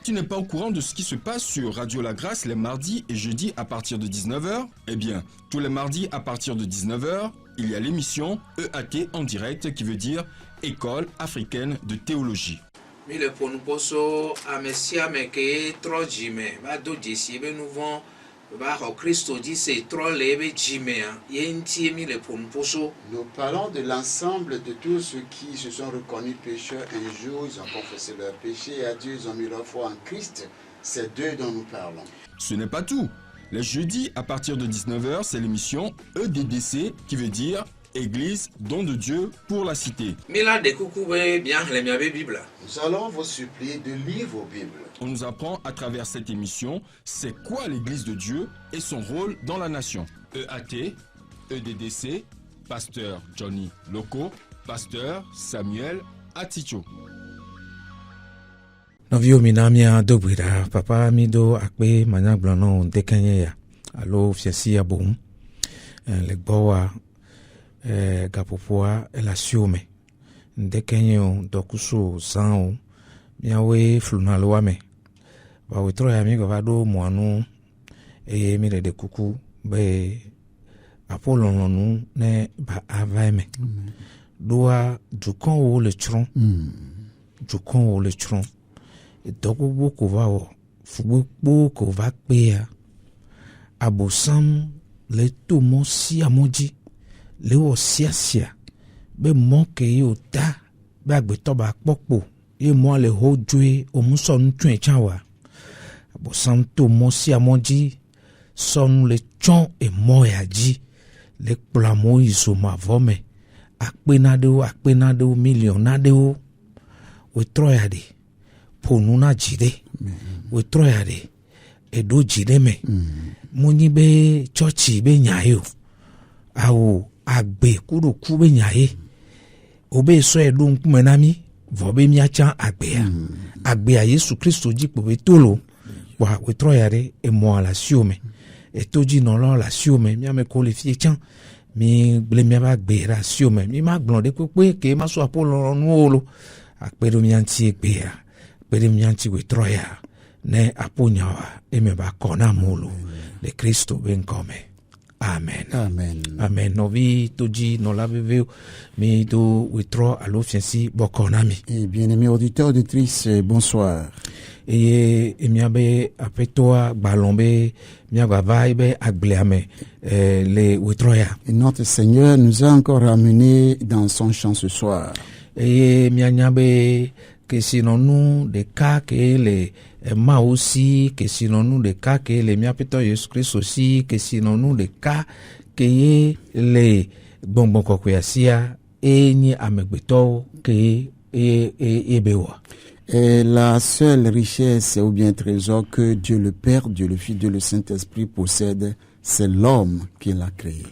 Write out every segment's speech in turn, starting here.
Tu n'es pas au courant de ce qui se passe sur Radio La Grâce les mardis et jeudis à partir de 19h? Eh bien, tous les mardis à partir de 19h, il y a l'émission EAT en direct qui veut dire École africaine de théologie. Mi le ponu poso amesia meke tro jime ba do jesi be nouveau ba ho Christo dit c'est tro lebe jime yenti mi le ponu poso. Nous parlons de l'ensemble de tous ceux qui se sont reconnus pécheurs un jour, ils ont confessé leurs péchés et à Dieu ils ont mis leur foi en Christ. C'est d'eux dont nous parlons. Ce n'est pas tout. Les jeudis à partir de 19h, c'est l'émission EDDC qui veut dire Église don de Dieu pour la cité. Mila de kukube bien le miabe Bible. Nous allons vous supplier de lire vos Bibles. On nous apprend à travers cette émission c'est quoi l'Église de Dieu et son rôle dans la nation. EAT, EDDC, pasteur Johnny Loko, pasteur Samuel Aticho. Novio minamia dobwira papa mido akpe manyagblano dekenye ya alo fiasi abom le gbowa gapopoa elasiome ndekenye dokuso san miawe flunalo wame ba wetro ya mi baba do moanu mi de kuku be apolon nu ne ba avaime doa dukon wo le tron dukon wo le tron dɔgbogbo ko va wɔ fugbogbo ko va kpea abosam le to mɔ sia mɔ dzi le wɔ siasia be mɔ ke ye o da be agbetɔ ba kpɔkpo ye mɔ le ho dzoe o mu sɔ nu tsoe tsã wa abosam to mɔ sia mɔ dzi sɔnu le tsɔn emɔ ya dzi le kplɔ amewo yi zoma vɔ me akpe naɖewo miliɔn naɖewo wetrɔ ya de. Ponu na jide wetrɔ ya de edo jide me munyi be chɔchi be nyayo awo agbe kuɖoku be nyaye obe sɔ eɖo ŋkume na mi vɔ be miatsã agbea Yesu Kristo dzi kpo be tolo wa wetrɔ ya de emɔ le asiwo me eto dzi nɔlawo le asiwo me miame ko le fie tsã mi gble miabe agbe ɖe asiwo me mi ma gblɔ ɖe kpekpe ke ma so apolɔ nuwo lo akpe ɖo mia ŋuti egbea Pedem nyanti wetroya ne apunyawa emeba kona mulu le Kristo benkome. Amen. Amen. Amen. Novi toji no la veveu mi do witro alo fiansi bokonami. Et bien-aimés auditeurs auditrices, bonsoir. Et miabe apetoa balombe miaga vibe agleame le witroya. Et notre Seigneur nous a encore ramenés dans son chant ce soir. Et mianyabe que sinonu de cas que les ma aussi que sinonu de cas que les miapito Jésus Christ aussi que sinonu de cas que les bonbon kokuyasia ni amegbeto que ebewa. Et la seule richesse ou bien trésor que Dieu le Père, Dieu le Fils, Dieu le Saint-Esprit possède, c'est l'homme qui l'a créé.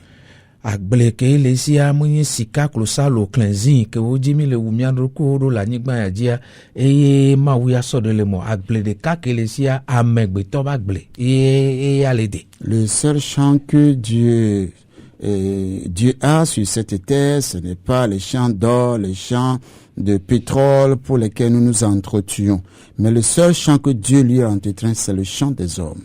Agble ke lesia munyi sika klosa lo cleansing ke wojimi le wumia roko ro la nyigba ya dia eye mawuya so de le mo agble de ka ke lesia amegbeto ba gble e alede. Le seul champ que Dieu a sur cette terre, ce n'est pas les champs d'or, les champs de pétrole pour lesquels nous nous entretuons, mais le seul champ que Dieu lui a entretenu, c'est le champ des hommes.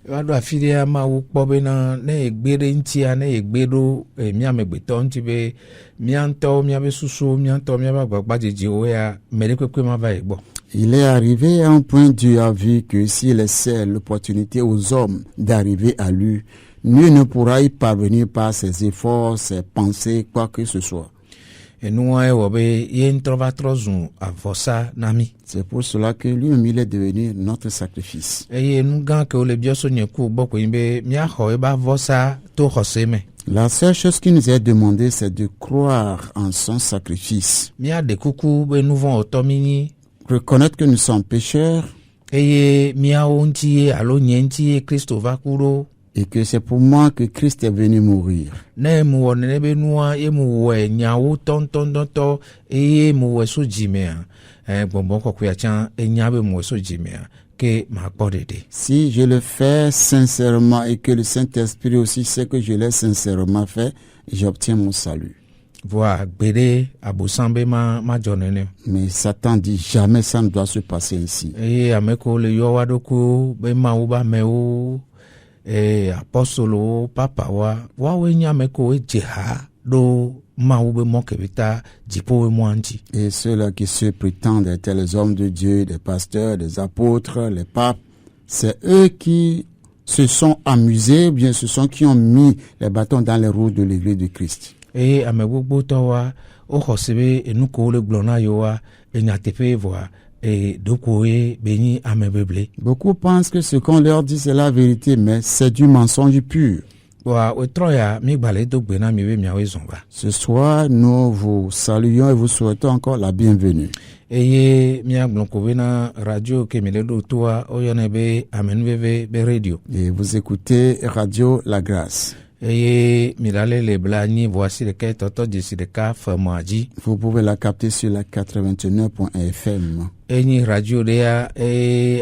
Wado afidia ma ukpobe na ne egbere ntia ne egbero miamegbeto nti be mianto miabe susu mianto miaba gbagba jeje oya merekwekwe ma va egbo. Il est arrivé à un point, Dieu a vu que s'il laissait l'opportunité aux hommes d'arriver à lui, nul ne pourra y parvenir par ses efforts, ses pensées, quoi que ce soit. C'est pour cela que lui-même il est devenu notre sacrifice. La seule chose qui nous est demandée, c'est de croire en son sacrifice. Reconnaître que nous sommes pécheurs. Et que c'est pour moi que Christ est venu mourir. Si je le fais sincèrement et que le Saint-Esprit aussi sait que je l'ai sincèrement fait, j'obtiens mon salut. Voa gbede abosambe ma jonene. Mais Satan dit jamais ça ne doit se passer ici. Et ameko le yo wadoko be ma uba meo apostolo papa wa wenya ameko ejeha do ma ube mokebita jipo mwanti. Et ceux-là qui se prétendent être les hommes de Dieu, des pasteurs, des apôtres, les papes, c'est eux qui se sont amusés, bien ce sont qui ont mis les bâtons dans les roues de l'église de Christ. Et amegbo towa o khosebe enuko le glona yowa enyatepe voa et dokoe beni amebeble. Beaucoup pensent que ce qu'on leur dit c'est la vérité, mais c'est du mensonge pur. Ce soir, nous vous saluons et vous souhaitons encore la bienvenue. Et vous écoutez Radio La Grâce. Vous pouvez la capter sur la 89.1 FM. Eni radio dea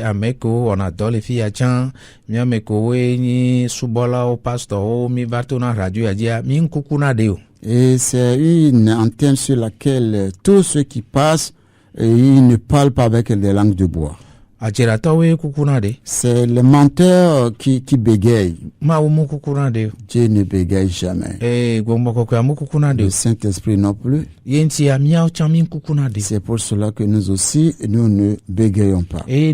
ameko on adole fia chan mi ameko eni subola o pastor o mi bartona radio adia mi nkukuna deo. Et c'est une antenne sur laquelle tous ceux qui passent ils ne parlent pas avec des langues de bois. C'est les menteurs qui bégayent. Dieu ne bégaye jamais. Le Saint-Esprit non plus. C'est pour cela que nous aussi, nous ne bégayons pas. Ce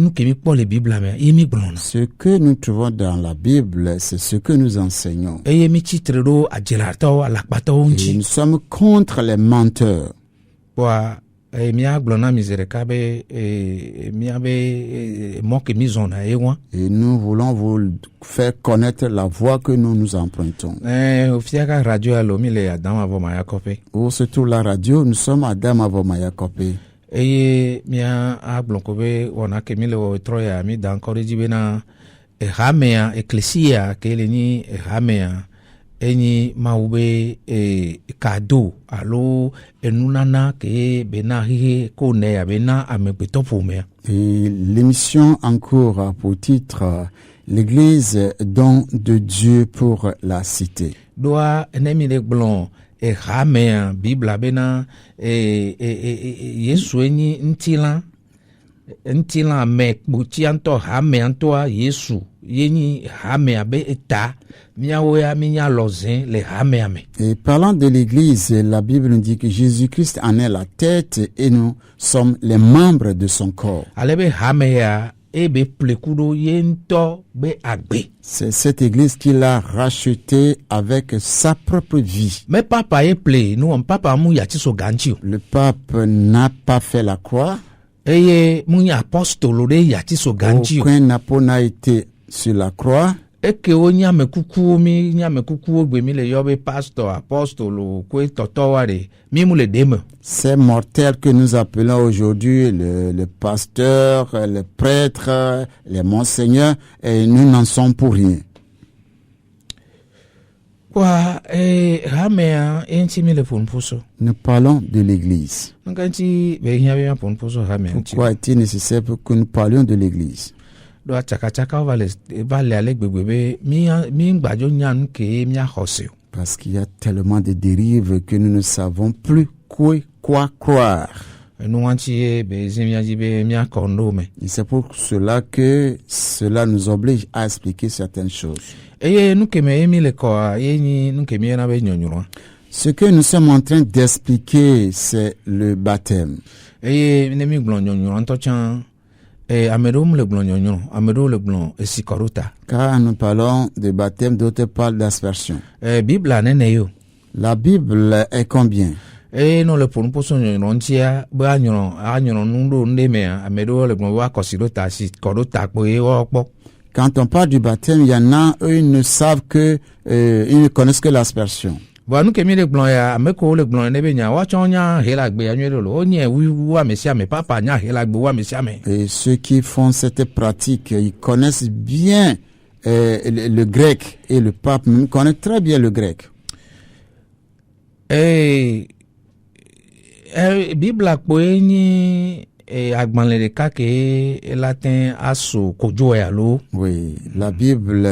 que nous trouvons dans la Bible, c'est ce que nous enseignons. Et nous sommes contre les menteurs. Et nous voulons vous faire connaître la voie que nous empruntons. Où se trouve la radio? Nous sommes à Adam Avomaya Kopé. Et mia blonkobe wana kemile o troya mi dan koriji bena hamea ecclesia keleni hamea eni maube cadeau alo enunana ke bena hihe kone ya bena amebetopome. Et l'émission en cours a pour titre L'église don de Dieu pour la cité. Doa enemi le blon hamea bibla bena yesu eni ntila me buti anto hamea antoa yesu yeni hamea be eta. Et parlant de l'église, la Bible nous dit que Jésus-Christ en est la tête et nous sommes les membres de son corps. C'est cette église qu'il a rachetée avec sa propre vie. Le pape n'a pas fait la croix. Aucun apôtre n'a été sur la croix. Eke o nyame kuku gbemi le yobe pastor apostolo kwe totoware mi mu le deme. Ces mortels que nous appelons aujourd'hui le pasteur, le prêtre, les monseigneurs, et nous n'en sommes pour rien. Nous parlons de l'église. Pourquoi est-il nécessaire que nous parlions de l'église? Parce qu'il y a tellement de dérives que nous ne savons plus quoi croire. Et c'est pour cela que cela nous oblige à expliquer certaines choses. Ce que nous sommes en train d'expliquer, c'est le baptême. Car nous parlons de baptême, d'autres parlent d'aspersion. La Bible est combien? Quand on parle du baptême, il y en a, eux, ils ne savent que, ils ne connaissent que l'aspersion. Et ceux qui font cette pratique, ils connaissent bien le grec, et le pape connaît très bien le grec. Oui, la Bible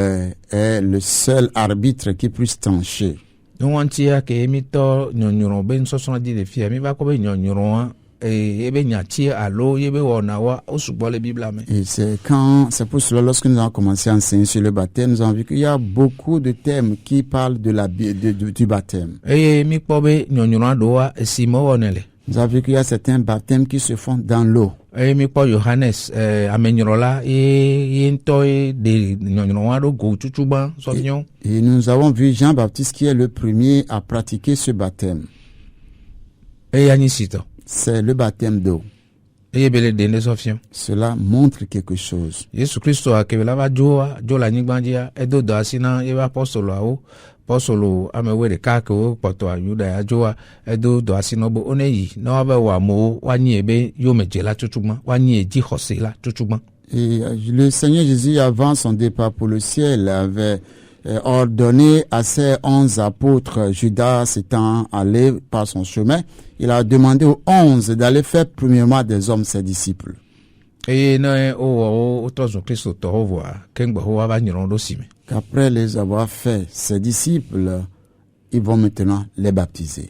est le seul arbitre qui puisse trancher. no wantia ke mi to nyonyoro ben so so di le fia mi ba ko be nyonyoro ebe nyati alo yebe wona wa osugbo le Bible amen. Et c'est pour cela, lorsque nous avons commencé à enseigner sur le baptême, nous avons vu qu'il y a beaucoup de thèmes qui parlent du baptême. Mi po be nyonyoro do wa esimo wonele. Nous avons vu qu'il y a certains baptêmes qui se font dans l'eau. Mi po Johannes amenyorola nto de nyonyoro wa do go chuchuba so nyon. Et nous avons vu Jean-Baptiste qui est le premier à pratiquer ce baptème. Yanisito. C'est le baptême d'eau. Cela montre quelque chose. Jésus Christ a kebela va jola nyigbanjia edo do asina eba apostolo amewe de kako poto ayuda ya joa edo do asina bo oneyi na ba wa mo wanyi ebe yo mejela chuchugma wanyi eji hosela chuchugma. Et le Seigneur Jésus, avant son départ pour le ciel, avait ordonné à ses 11 apôtres, Judas étant allé par son chemin, il a demandé aux 11 d'aller faire premièrement des hommes ses disciples. Qu'après les avoir fait ses disciples, ils vont maintenant les baptiser.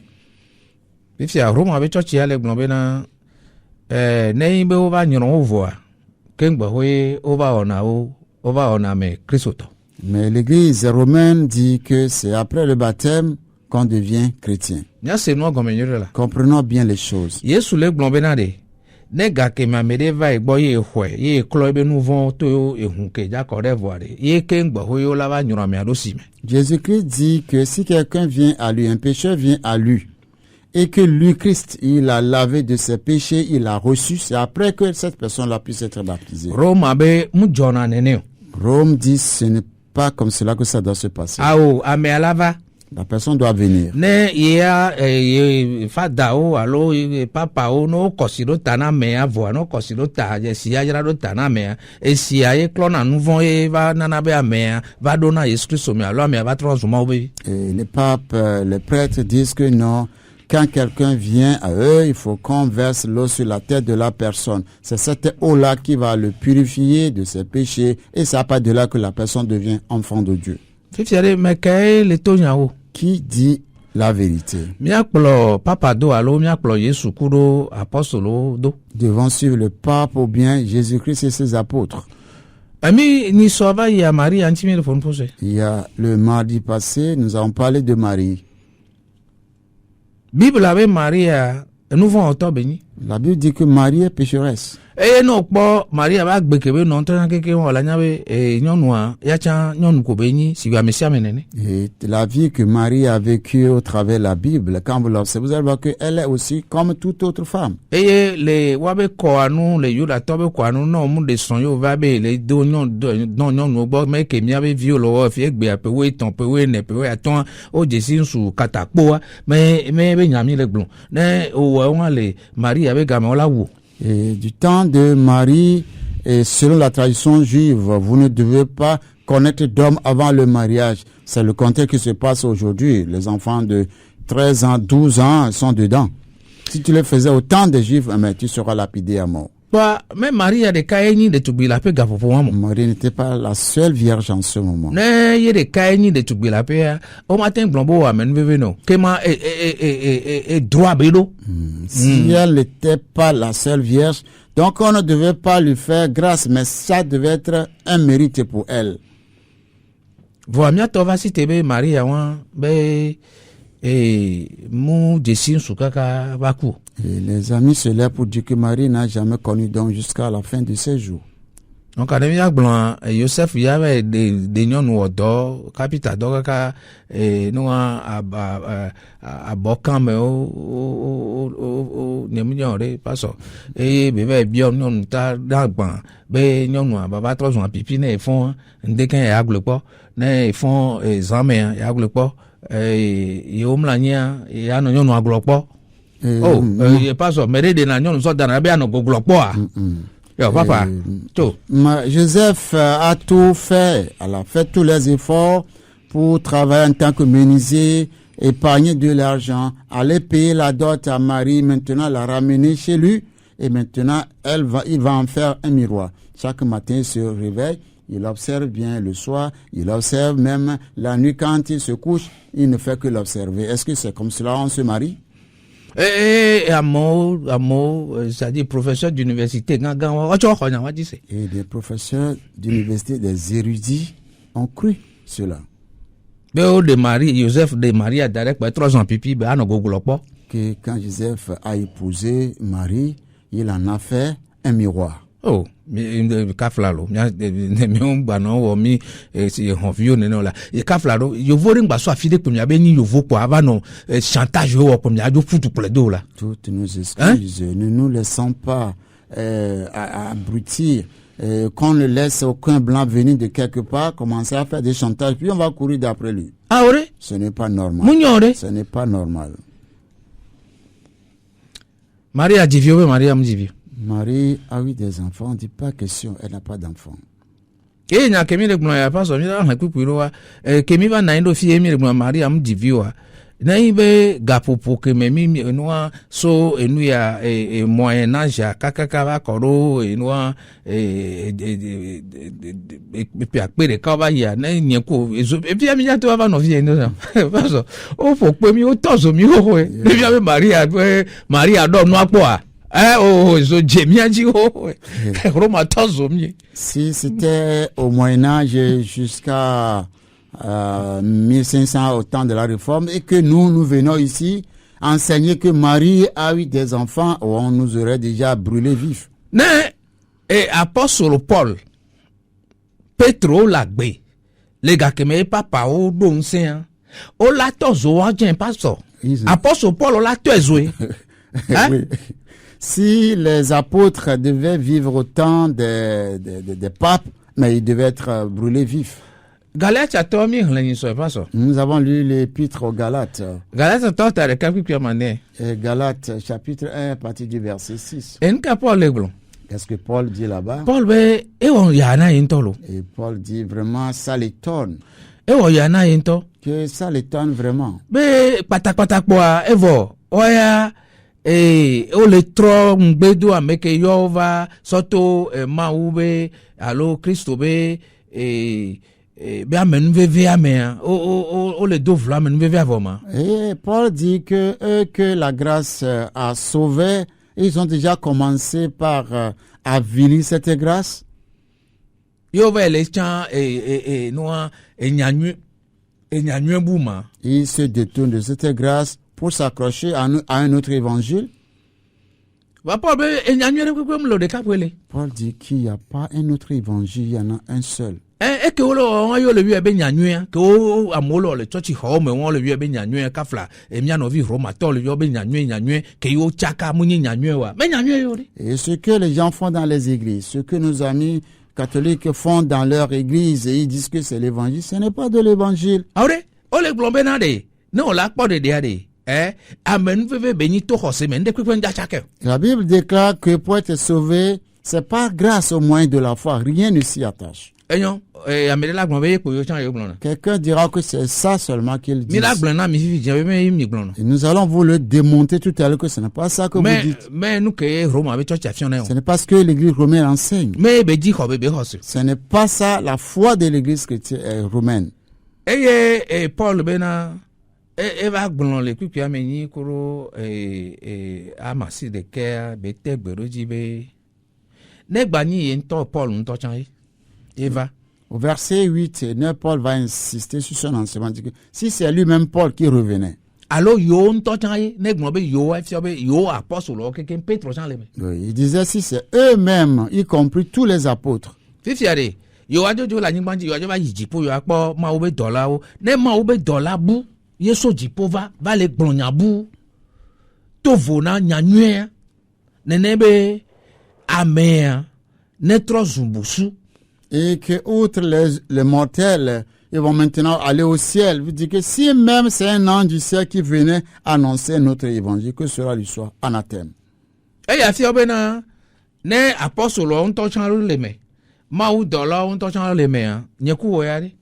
Mais l'Église romaine dit que c'est après le baptême qu'on devient chrétien. Comprenons bien les choses. Jésus-Christ dit que si quelqu'un vient à lui, un pécheur vient à lui, et que lui, Christ, il a lavé de ses péchés, il a reçu, c'est après que cette personne-là puisse être baptisée. Rome dit ce n'est pas comme cela que ça doit se passer. La personne doit venir. Et les papes, les prêtres disent que non, quand quelqu'un vient à eux, il faut qu'on verse l'eau sur la tête de la personne. C'est cette eau-là qui va le purifier de ses péchés, et c'est à part de là que la personne devient enfant de Dieu. Qui dit la vérité? Devons suivre le pape ou bien Jésus-Christ et ses apôtres. Il y a le mardi passé, nous avons parlé de Marie. La Bible dit que Marie est pécheresse. Et la vie que Marie a vécue au travers de la Bible, quand vous l'observez, vous allez voir qu'elle est aussi comme toute autre femme. Et du temps de Marie, et selon la tradition juive, vous ne devez pas connaître d'homme avant le mariage. C'est le contraire qui se passe aujourd'hui. Les enfants de 13 ans, 12 ans sont dedans. Si tu le faisais au temps des juifs, tu seras lapidé à mort. Marie n'était pas la seule vierge en ce moment. Si elle n'était pas la seule vierge, donc on ne devait pas lui faire grâce, mais ça devait être un mérite pour elle. Et les amis se lèvent pour dire que Marie n'a jamais connu d'homme jusqu'à la fin de ses jours. Donc, Joseph y avait des nyɔnu wɔdɔ kapita dɔ kaka nua abɔkan me o nyɛmunyɔ ɖe pasɔ eye bebe biɔ nyɔnu ta dagba be nyɔnua baba trɔ zɔn pipi ne efɔn ndeke ya agble kpɔ ne efɔn zãmea ya agble kpɔ yewo mla nyia ya nɔ nyɔnu agblɔ kpɔ pasɔ mɛ ɖe na nyɔnu sɔ dana be anɔ gogblɔ kpɔa. Papa, Joseph a tout fait. Elle a fait tous les efforts pour travailler en tant que menuisier, épargner de l'argent, aller payer la dot à Marie, maintenant la ramener chez lui, et maintenant il va en faire un miroir. Chaque matin il se réveille, il observe bien le soir, il observe même la nuit quand il se couche, il ne fait que l'observer. Est-ce que c'est comme cela on se marie? C'est-à-dire professeur d'université, Et des professeurs d'université, des érudits ont cru cela. Joseph de Marie a direct 3 ans pipi, Que quand Joseph a épousé Marie, il en a fait un miroir. Oh, kaflalo, si honfio la. Kaflalo, yo voring baso afide pour ni yo vo quoi avant chantage yo pour mi ajo foutu pour les dos là. Toutes nos excuses, ne nous laissons pas abrutir. Qu'on ne laisse aucun blanc venir de quelque part, commencer à faire des chantages, puis on va courir d'après lui. Ah ouais? Ce n'est pas normal. Ce n'est pas normal. Marie a dit Marie a dit Marie a eu des enfants, on ne dit pas question, elle n'a pas d'enfants. Et n'a kemi le gno ya pas so mi na kukuiro wa kemi ba na ndo fie mi le gno Marie am dit wa na ibe gapopo ke memi enua so enu ya moyen âge kakaka ba koro enua pe akpere ka ba ya na nyenko e bia mi ya to ba no fie ndo ba so o fo pe mi o tozo mi ho e bia be Maria do no apo a so jemiaji ho Roma tozo mi. Si c'était au Moyen-Âge jusqu'à 1500 au temps de la Réforme et que nous venons ici enseigner que Marie a eu des enfants, on nous aurait déjà brûlé vifs. Et apôtre Paul, Petro lagbe, les gars qui me papa o don sen, o la tozo a gen pastor. Apôtre Paul o la tozo. Oui. Si les apôtres devaient vivre au temps des papes, mais ils devaient être brûlés vifs. Nous avons lu l'épître aux Galates. Galates chapitre 1 à partir du verset 6. Qu'est-ce que Paul dit là-bas? Et Paul dit vraiment, ça l'étonne. Que ça l'étonne vraiment. O le tro ngbedo ameke yova soto maube alo Christo be be amen veve amen o le do vla amen veve avoma. Et Paul dit que eux que la grâce a sauvé, ils ont déjà commencé par avilir cette grâce. Yova le chan noa enyanu buma. Ils se détournent de cette grâce pour s'accrocher à un autre évangile. Paul dit qu'il n'y a pas un autre évangile, il y en a un seul. Et ce que les gens font dans les églises, ce que nos amis catholiques font dans leur église, et ils disent que c'est l'évangile, ce n'est pas de l'évangile. La Bible déclare que pour être sauvé, c'est pas grâce au moyen de la foi, rien ne s'y attache. Quelqu'un dira que c'est ça seulement qu'il dit. Et nous allons vous le démonter tout à l'heure que ce n'est pas ça que vous dites. Ce n'est pas ce que l'église romaine enseigne. Ce n'est pas ça la foi de l'église romaine. Paul Eva glon le kuki ameni kuro amasi de kea bete gberoji be negbani yento Paul nto chan Eva. Au verset 8 et 9, Paul va insister sur son enseignement. Si c'est lui-même Paul qui revenait. Alors yo nto chan negbon be yo efiobe yo apostle o keken Petro chan leme. Il disait si c'est eux-mêmes, y compris tous les apôtres. Fifiare yo ajojo la nyigbanji yo ajoba yijipo yo apo ma obe dollar o ne ma obe dollar bu yeso jipova va le glonyabu tovona nyanyue nenebe amea netro zumbusu. Et que outre les mortels, ils vont maintenant aller au ciel. Vous dites que si même c'est un ange du ciel qui venait annoncer notre évangile, que cela lui soit anathème. Et ya fi obena ne apostle on to chan leme ma u dollar on to chan leme nyeku oyari.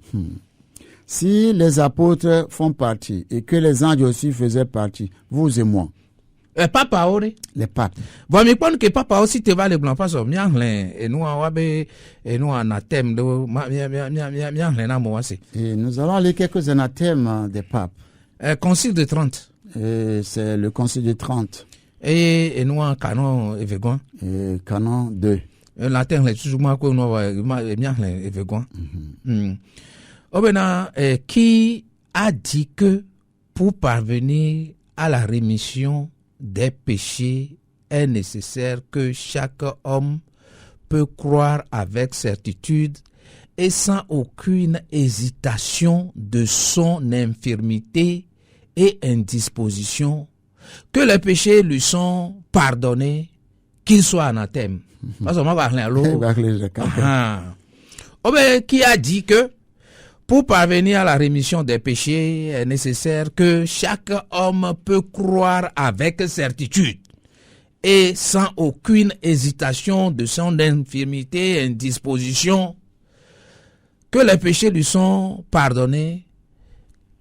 Si les apôtres font partie et que les anges aussi faisaient partie, vous et moi. Papa ore. les papes. Bon, mais pense que papa aussi te va le blanc pas so miangle et nous en wabe et nous en athème de miangle na mo wase. Et nous allons lire quelques anathèmes des papes. Concile de 30. Et c'est le concile de 30. Et nous en canon évêgoin. Et canon 2. Latin les toujours moi ko no miangle évêgoin. Obena qui a dit que pour parvenir à la rémission des péchés est nécessaire que chaque homme peut croire avec certitude et sans aucune hésitation de son infirmité et indisposition que les péchés lui sont pardonnés, qu'il soit anathème. Parce que moi, qui a dit que pour parvenir à la rémission des péchés, est nécessaire que chaque homme peut croire avec certitude et sans aucune hésitation de son infirmité et indisposition que les péchés lui sont pardonnés,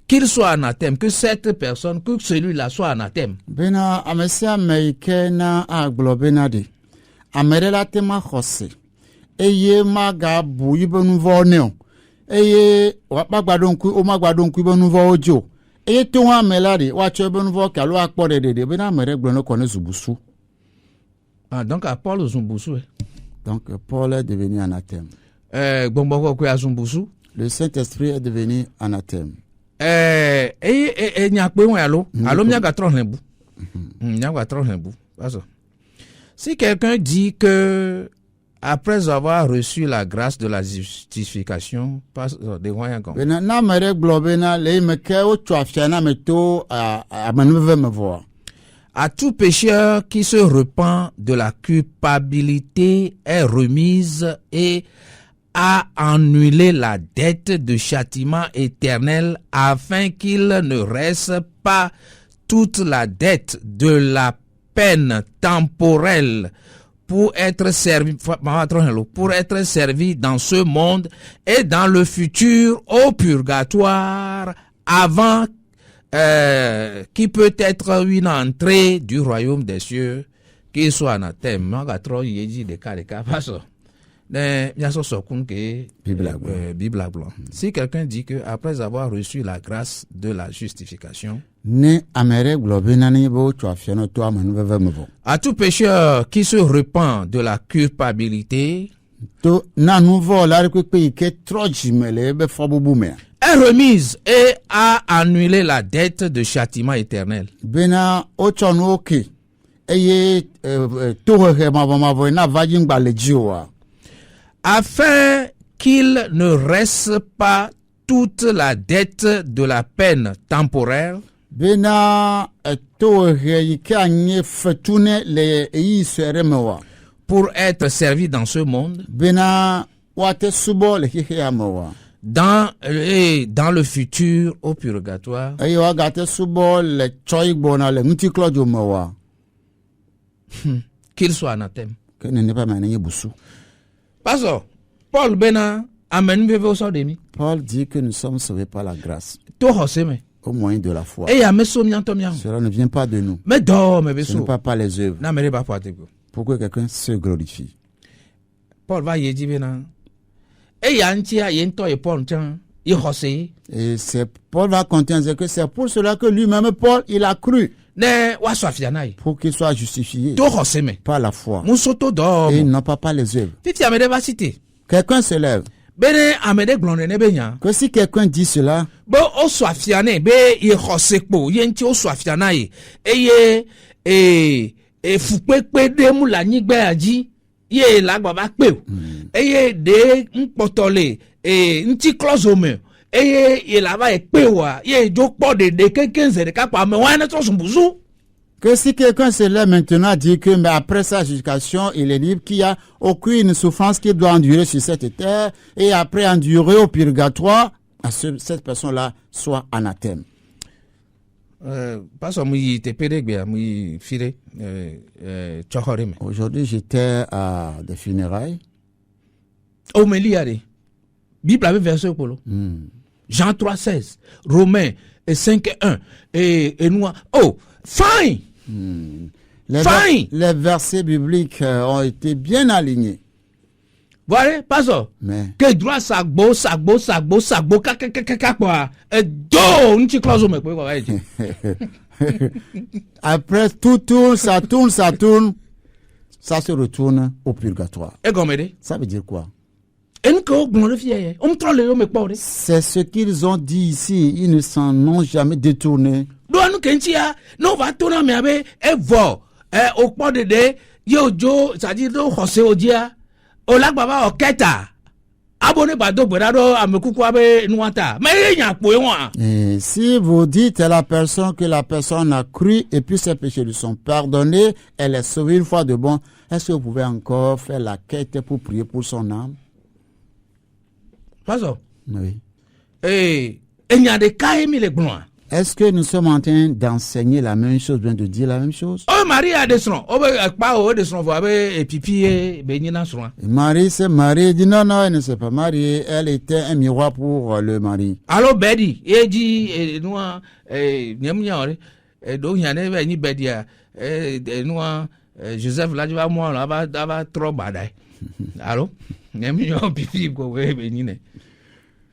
qu'il soit anathème, que cette personne, que celui-là soit anathème. Bena amesia meikena aglobenadi. Amerela tema khose. Eye maga buibe nuvoneo. Eye wagbadonku o magbadonku ibe nuvo ojo. Eye to wa melari wa chebe nuvo kalo akpo dede. Bena mere gbono kone zubusu. Ah, donc à Paul Zumbusu. Donc Paul est devenu anathème. Le Saint-Esprit est devenu anathème. Si quelqu'un dit que après avoir reçu la grâce de la justification, à tout pécheur qui se repent de la culpabilité est remise et a annulé la dette de châtiment éternel afin qu'il ne reste pas toute la dette de la peine temporelle pour être servi dans ce monde et dans le futur au purgatoire avant qui peut être une entrée du royaume des cieux qui soit anathème. Si quelqu'un dit que après avoir reçu la grâce de la justification, à tout pécheur qui se repent de la culpabilité est remise et a annulé la dette de châtiment éternel. Afin qu'il ne reste pas toute la dette de la peine temporaire pour être servi dans ce monde, dans le futur au purgatoire, qu'il soit anathème. Pastor, Paul dit que nous sommes sauvés par la grâce au moyen de la foi. Cela ne vient pas de nous. Ce n'est pas par les œuvres. Pourquoi quelqu'un se glorifie? Paul va y dire et c'est Paul va continuer que c'est pour cela que lui-même Paul il a cru pour qu'il soit justifié par la foi et non pas par les œuvres. Quelqu'un se lève que si quelqu'un dit cela que si quelqu'un se lève maintenant dit que mais après sa justification il est libre, qu'il n'y a aucune souffrance qu'il doit endurer sur cette terre et après endurer au purgatoire, à cette personne-là soit anathème. Aujourd'hui j'étais à des funérailles. Bible avait verset polo. Jean 3:16, Romains 5:1 et nous. Oh, fine. Les versets bibliques ont été bien alignés. Voilà, pas ça. Mais Que droit sagbo, quoi. Et do, une petite clause, mais quoi, après, tout tourne, ça tourne, ça se retourne au purgatoire. Et comme dit, Ça veut dire quoi? C'est ce qu'ils ont dit ici. Ils ne s'en ont jamais détourné. Nous va tourner, mais avec Evo, au point de yo, c'est-à-dire, au dia, au lac Baba, au Keta. Abonné Bado, Berado, à me couper, Nouata. Mais il y a un point. Et si vous dites à la personne que la personne a cru et puis ses péchés lui sont pardonnés, elle est sauvée une fois de bon, est-ce que vous pouvez encore faire la quête pour prier pour son âme? Pas ça. Oui. Et il y a des cas émis les blancs. Est-ce que nous sommes en train d'enseigner la même chose, bien de dire la même chose? Oh, Marie a des sons. Oh, pas au descend, vous avez pipi et bénina soin. Marie s'est mariée, dit non, elle ne s'est pas mariée, elle était un miroir pour le mari. Alors, Betty, et dit, nous, donc, il y en a ni Betty, nous, Joseph, là, tu vas moi, là, va trop badaille. Alors, nous, pipi, quoi, bénina.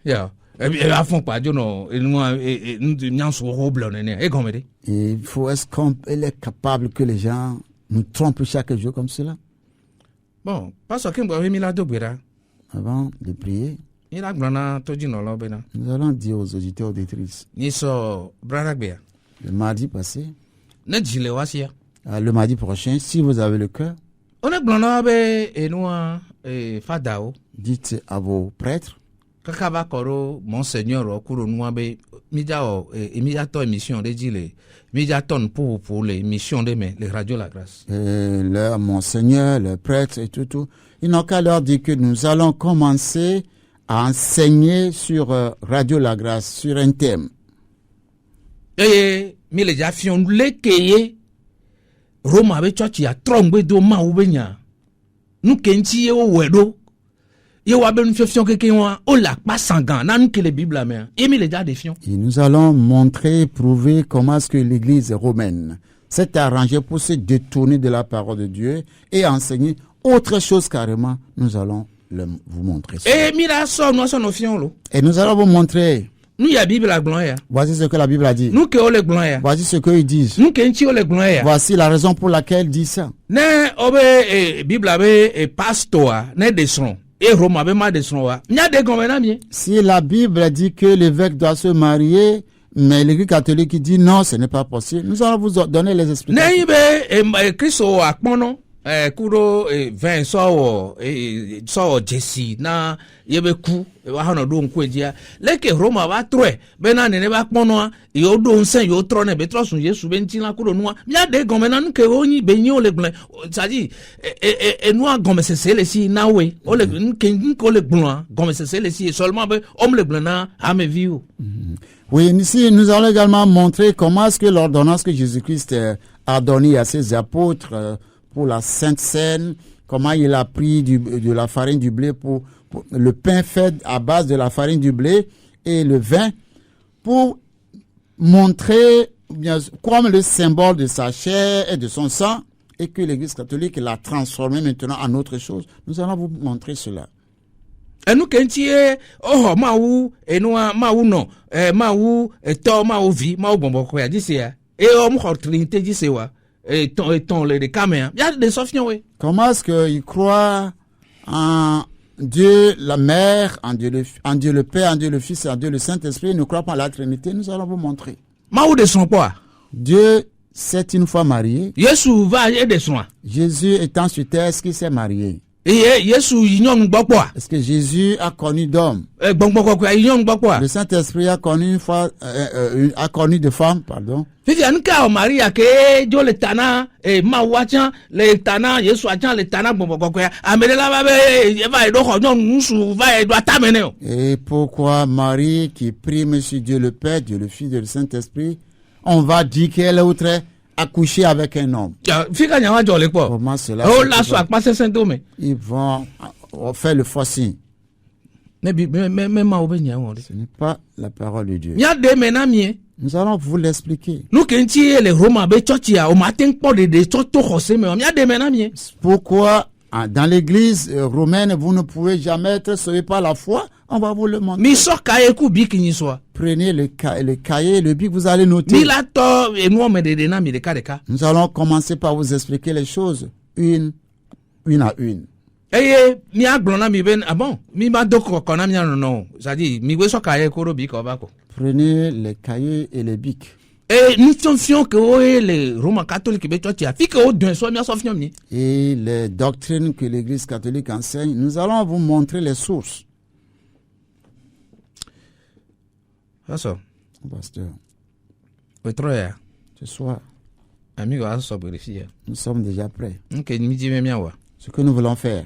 Yeah. Et à fond pas, nous il faut, est-ce qu'elle est capable que les gens nous trompent chaque jour comme cela? Bon, parce que nous avant de prier, nous allons dire aux auditeurs auditrices. Le mardi passé, le mardi prochain, si vous avez le cœur, dites à vos prêtres. Kakaba koro monseigneur okuro nuabe midjao immédiato émission de dile midjaton pour les missions de les radios la grâce. Le monseigneur, le prêtre et tout. Ils n'ont qu'à leur dire que nous allons commencer à enseigner sur Radio La Grâce sur un thème. Mi les jafion lekeye Roma be church ya trombe do ma ubenya. Nu kenti o wedo. Et nous allons montrer, prouver comment est-ce que l'Église romaine s'est arrangée pour se détourner de la parole de Dieu et enseigner autre chose carrément. Nous allons vous montrer ça. Et nous allons vous montrer. Voici ce que la Bible a dit. Voici ce qu'ils disent. Voici la raison pour laquelle ils disent ça. Si la Bible dit que l'évêque doit se marier, mais l'Église catholique dit non, ce n'est pas possible, nous allons vous donner les explications. Kuro 20 so Jesse na yebe ku wa hano do nkwejia leke Roma ba troe be na ne ba kpono yo do nsen yo tro ne be tro sun Yesu be ntina kuro nuwa mia de gomena nke onyi be nyi ole gble sadi nuwa gomese le si na we ole nke ole gble gomese le si seulement be homme le gble na ame viu. Oui, ici nous allons également montrer comment est-ce que l'ordonnance que Jésus-Christ a donnée à ses apôtres pour la Sainte Seine, comment il a pris de la farine du blé pour le pain fait à base de la farine du blé et le vin pour montrer comme le symbole de sa chair et de son sang et que l'Église catholique l'a transformé maintenant en autre chose. Nous allons vous montrer cela. Et nous kentie oh maou et nous maou non maou et to maou vi maou bombo ko ya dise ya et o mo trinité dise wa et ton les caméras il y a des sophions oui. Comment est-ce qu'ils croient en Dieu la Mère, en Dieu le Père, en Dieu le Fils et en Dieu le Saint-Esprit, ils ne croient pas à la Trinité? Nous allons vous montrer. Maou de son quoi? Dieu s'est une fois marié. Jésus va et de soin. Jésus étant sur terre, est-ce qu'il s'est marié? Est-ce que Jésus a connu d'homme? Le Saint-Esprit a connu une fois, a connu de femmes, pardon. Et pourquoi Marie qui prie Monsieur Dieu le Père, Dieu le Fils, Dieu le Saint-Esprit, on va dire qu'elle est autre accoucher avec un homme? Comment cela? Ils vont faire le forcing. Ce n'est pas la parole de Dieu. Nous allons vous l'expliquer. Pourquoi dans l'église romaine vous ne pouvez jamais être sauvé par la foi? On va vous le montrer. Prenez le cahier, le bic, vous allez noter. Nous allons commencer par vous expliquer les choses une à une. Prenez les cahiers et les bics. Et les doctrines que l'Église catholique enseigne, nous allons vous montrer les sources. Pasteur, ce soir, nous sommes déjà prêts. Ce que nous voulons faire.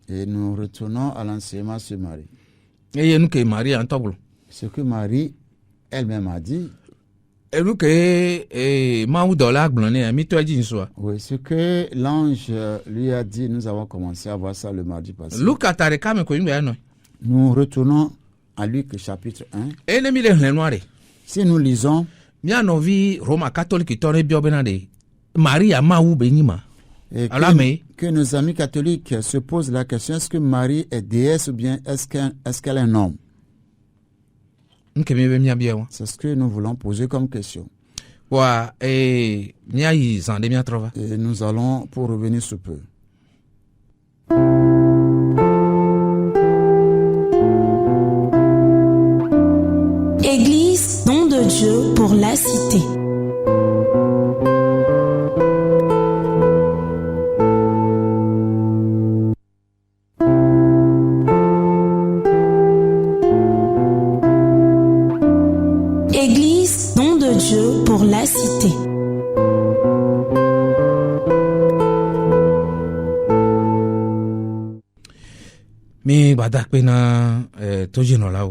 Et nous retournons à l'enseignement sur Marie. Ce que Marie elle-même a dit. Oui, ce que l'ange lui a dit, nous avons commencé à voir ça le mardi passé. Nous retournons à Luc chapitre 1. Si nous lisons, et que nos amis catholiques se posent la question, est-ce que Marie est déesse ou bien est-ce qu'elle est un homme? C'est ce que nous voulons poser comme question. Et nous allons pour revenir sous peu. Église, nom de Dieu pour la cité. Église, nom de Dieu pour la cité.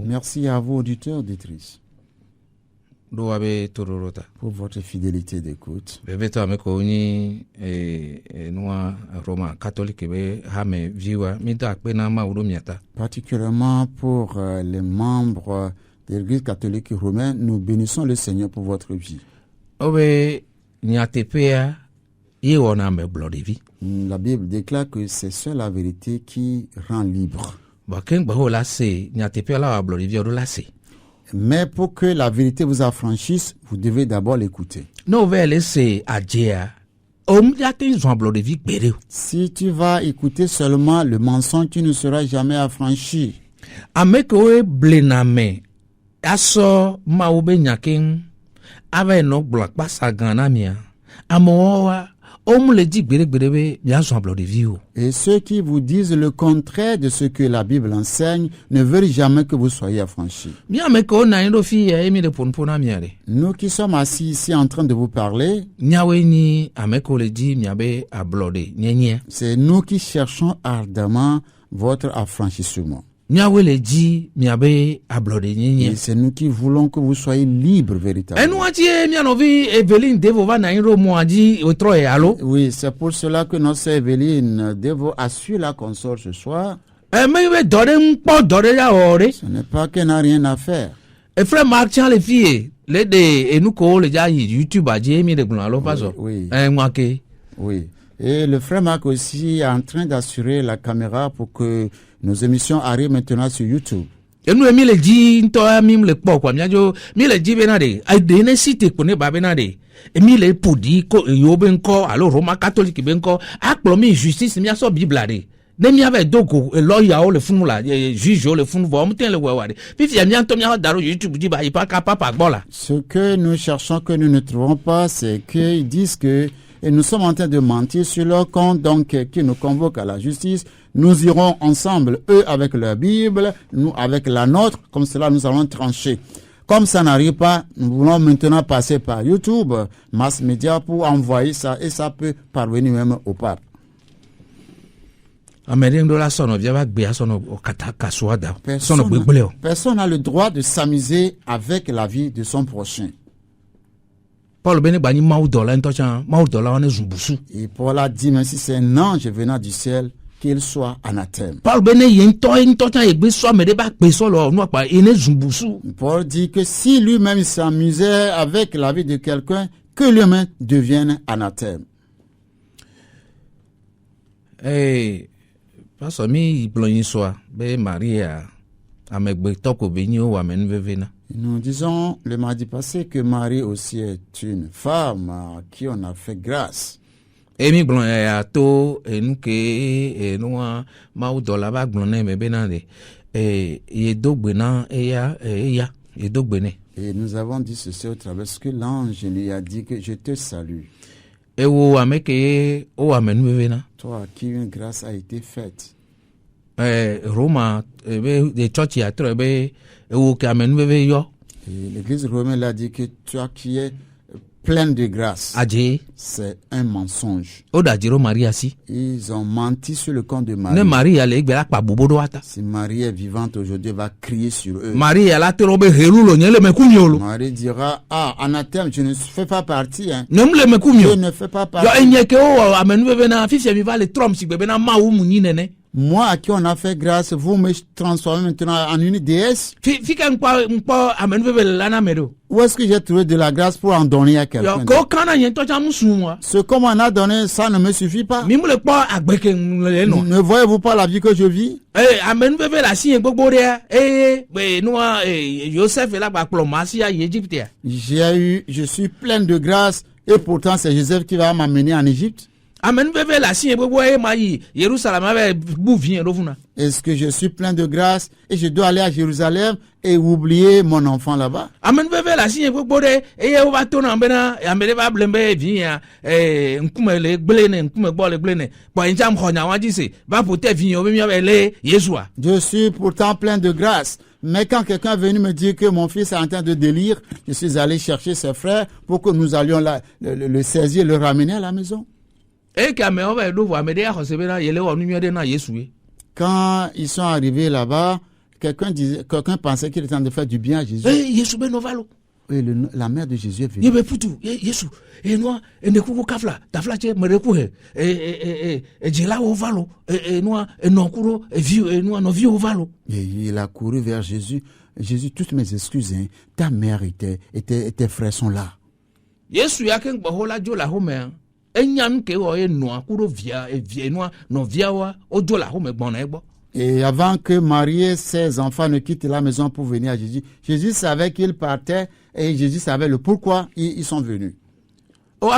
Merci à vous, auditeurs, auditrices, pour votre fidélité d'écoute. Particulièrement pour les membres de l'Église catholique romaine, nous bénissons le Seigneur pour votre vie. La Bible déclare que c'est seule la vérité qui rend libre. Mais pour que la vérité vous affranchisse, vous devez d'abord l'écouter. Si tu vas écouter seulement le mensonge, tu ne seras jamais affranchi. Et ceux qui vous disent le contraire de ce que la Bible enseigne ne veulent jamais que vous soyez affranchis. Nous qui sommes assis ici en train de vous parler, c'est nous qui cherchons ardemment votre affranchissement. Et c'est nous qui voulons que vous soyez libres véritablement. Oui, c'est pour cela que notre sœur Evelyne Devo assure la console ce soir. Ce n'est pas qu'elle n'a rien à faire. Oui. Et le frère Marc aussi est en train d'assurer la caméra pour que nos émissions arrivent maintenant sur YouTube. Ce que nous cherchons, que nous ne trouvons pas, c'est qu'ils disent que et nous sommes en train de mentir sur leur compte, donc qui nous convoquent à la justice. Nous irons ensemble, eux avec leur Bible, nous avec la nôtre, comme cela nous allons trancher. Comme ça n'arrive pas, nous voulons maintenant passer par YouTube, mass media, pour envoyer ça, et ça peut parvenir même au pape. Personne n'a le droit de s'amuser avec la vie de son prochain. Et Paul a dit, même si c'est un ange venant du ciel, qu'il soit anathème. Paul bene yento cha egbe so amede ba pe so lo nu apa ene zumbusu. Paul dit que si lui-même s'amusait avec la vie de quelqu'un, que lui-même devienne anathème. Pastor mi blonyin so be Maria amegbe toko be ni o wa menu vevena. Nous disons le mardi passé que Marie aussi est une femme à qui on a fait grâce. Emi blon ya to enuke enua ma udola ba blon na me benande ye dogbe na ya ye dogbe ne. Et nous avons dit ceci au travers ce que l'ange lui a dit que je te salue. Ewo ameke o amenu vevena. Toi à qui une grâce a été faite. Roma de church ya trebe ewo ke amenu veve yo. Et l'église romaine l'a dit que toi qui es plein de grâce. Aje. C'est un mensonge. Oda jiro Maria si. Ils ont menti sur le compte de Marie. Ne Maria le gbera pa bobodo ata. Si Marie est vivante aujourd'hui, elle va crier sur eux. Maria la terobe herulo nyele mekumiolo. Marie dira, anathème, je ne fais pas partie. Hein. Nemle mekumio. Je ne fais pas partie. Yo enyeke o amenu veve na fifia mi va le Trump si bebe na ma wu munyi nene. Moi à qui on a fait grâce, vous me transformez maintenant en une déesse. Fika nkpa amenu veve lana medo. Où est-ce que j'ai trouvé de la grâce pour en donner à quelqu'un? Yo ko kana yen to cha musunwa. Ce qu'on m'en a donné, ça ne me suffit pas. Mi mule pa agbeke le no. Ne voyez-vous pas la vie que je vis? Amenu veve la si gbogbo de be noa Joseph la ba plomasi ya Égypte. Je suis plein de grâce et pourtant c'est Joseph qui va m'amener en Égypte. Amen bebe la si gbogbo ma yi Jérusalem ave bouvien lovuna. Est-ce que je suis plein de grâce et je dois aller à Jérusalem et oublier mon enfant là-bas? Amen bebe la si gbogbo de o ba to na mbena amele ba blembe via nkume le glene nkume bo le glene bo njam khonya wa jise ba pote via o be mi le Yeshua. Je suis pourtant plein de grâce. Mais quand quelqu'un est venu me dire que mon fils est en train de délire, je suis allé chercher ses frères pour que nous allions le saisir et le ramener à la maison. Quand ils sont arrivés là-bas, quelqu'un pensait qu'il était en train de faire du bien à Jésus. Et la mère de Jésus est venue. Et il a couru vers Jésus. Jésus, toutes mes excuses, hein. Ta mère et tes frères sont là. Et avant que Marie et ses enfants ne quittent la maison pour venir à Jésus, Jésus savait qu'ils partaient et Jésus savait le pourquoi ils sont venus. Par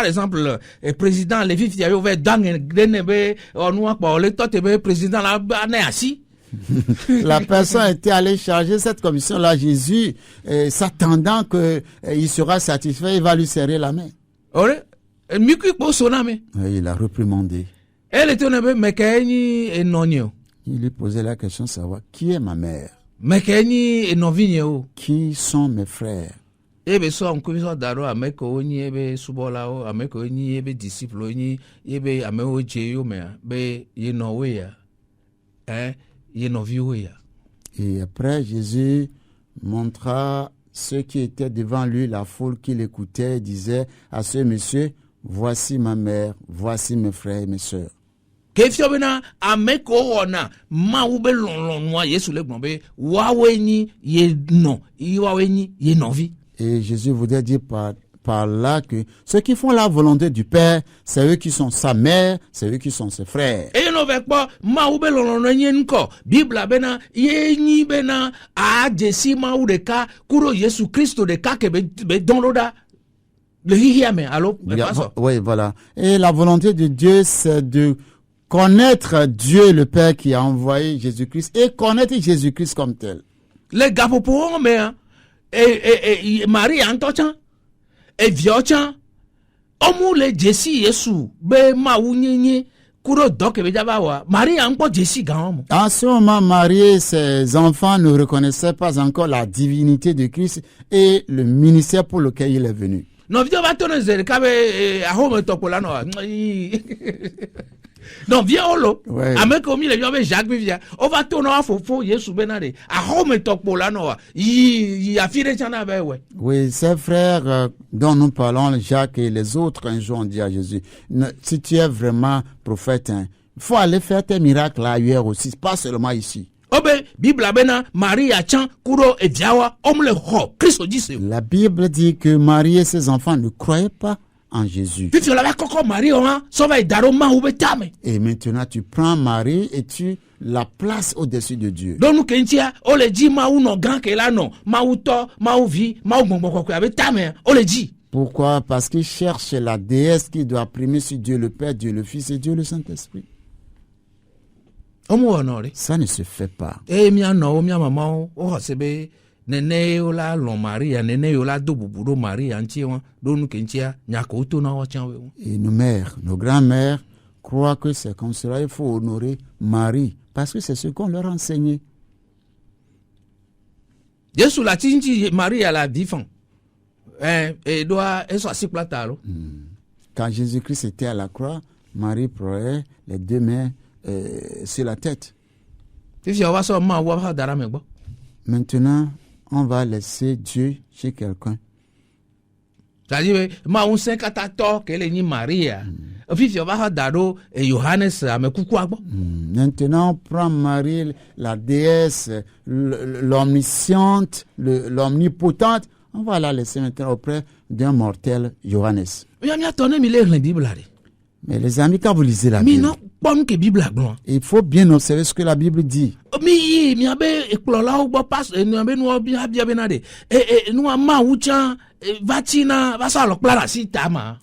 exemple, le président Lévi qui avait président la personne était allée charger cette commission-là, Jésus, s'attendant qu'il sera satisfait, il va lui serrer la main. Il a reprimandé. Il lui posait la question de savoir qui est ma mère, qui sont mes frères. Et après, Jésus montra ceux qui étaient devant lui, la foule qui l'écoutait, et disait à ce monsieur, voici ma mère, voici mes frères et mes sœurs. Et Jésus voudrait dire par là que ceux qui font la volonté du Père, c'est eux qui sont sa mère, c'est eux qui sont ses frères. Oui, voilà. Et la volonté de Dieu, c'est de connaître Dieu le Père qui a envoyé Jésus-Christ et connaître Jésus-Christ comme tel. Les gars, pour moi, Marie Antochan, et Viochan, Omule Jessie Yesu, Be Maounye, Kuro Dok et Marie encore Jessie Gam. En ce moment, Marie et ses enfants ne reconnaissaient pas encore la divinité de Christ et le ministère pour lequel il est venu. Non, Donc, viens au lot. Ouais. Avec comme il est Jacques vient. On va tourner à Fofo, Yesu Benade. À Rome, Topola, Noa. Il a filé Tchana, ouais. Oui, ces frères dont nous parlons, Jacques et les autres, un jour ont dit à Jésus, si tu es vraiment prophète, il faut aller faire tes miracles ailleurs aussi, pas seulement ici. Obe, Bible abena, Marie a chan, Kuro et Diawa, homme le ho, Christ dit c'est. La Bible dit que Marie et ses enfants ne croyaient pas en Jésus. Puis tu l'avais encore Marie, hein, ça va être daroma ou betame. Et maintenant, tu prends Marie et tu la places au-dessus de Dieu. Donc nous kentia, on le dit ma ou non grand que là non, ma ou to, ma ou vie, ma ou bon avec tame, on le dit. Pourquoi? Parce qu'ils cherchent la déesse qui doit primer sur Dieu le Père, Dieu le Fils et Dieu le Saint-Esprit. Ça ne se fait pas. Eh, mia no, mia maman, oh, sebe, nene ola lon Maria, nene ola do bubudo Maria, antiwa, donu kentia, nyako to na wachanwe. Et nos mères, nos grands-mères croient que c'est comme cela, il faut honorer Marie, parce que c'est ce qu'on leur a enseigné. Yesu la tinti Maria la vivant. Et doit, et soit si platalo. Quand Jésus-Christ était à la croix, Marie prenait les deux mains sur la tête. Maintenant, on va laisser Dieu chez quelqu'un. C'est-à-dire, ma on sait qu'à ta tort qu'elle est ni Maria. Puis tu vas daro et Johannes à me coucou. Maintenant, on prend Marie, la déesse, l'omnisciente, l'omnipotente. On va la laisser maintenant auprès d'un mortel, Johannes. Mais les amis, quand vous lisez la Bible, il faut bien observer ce que la Bible dit.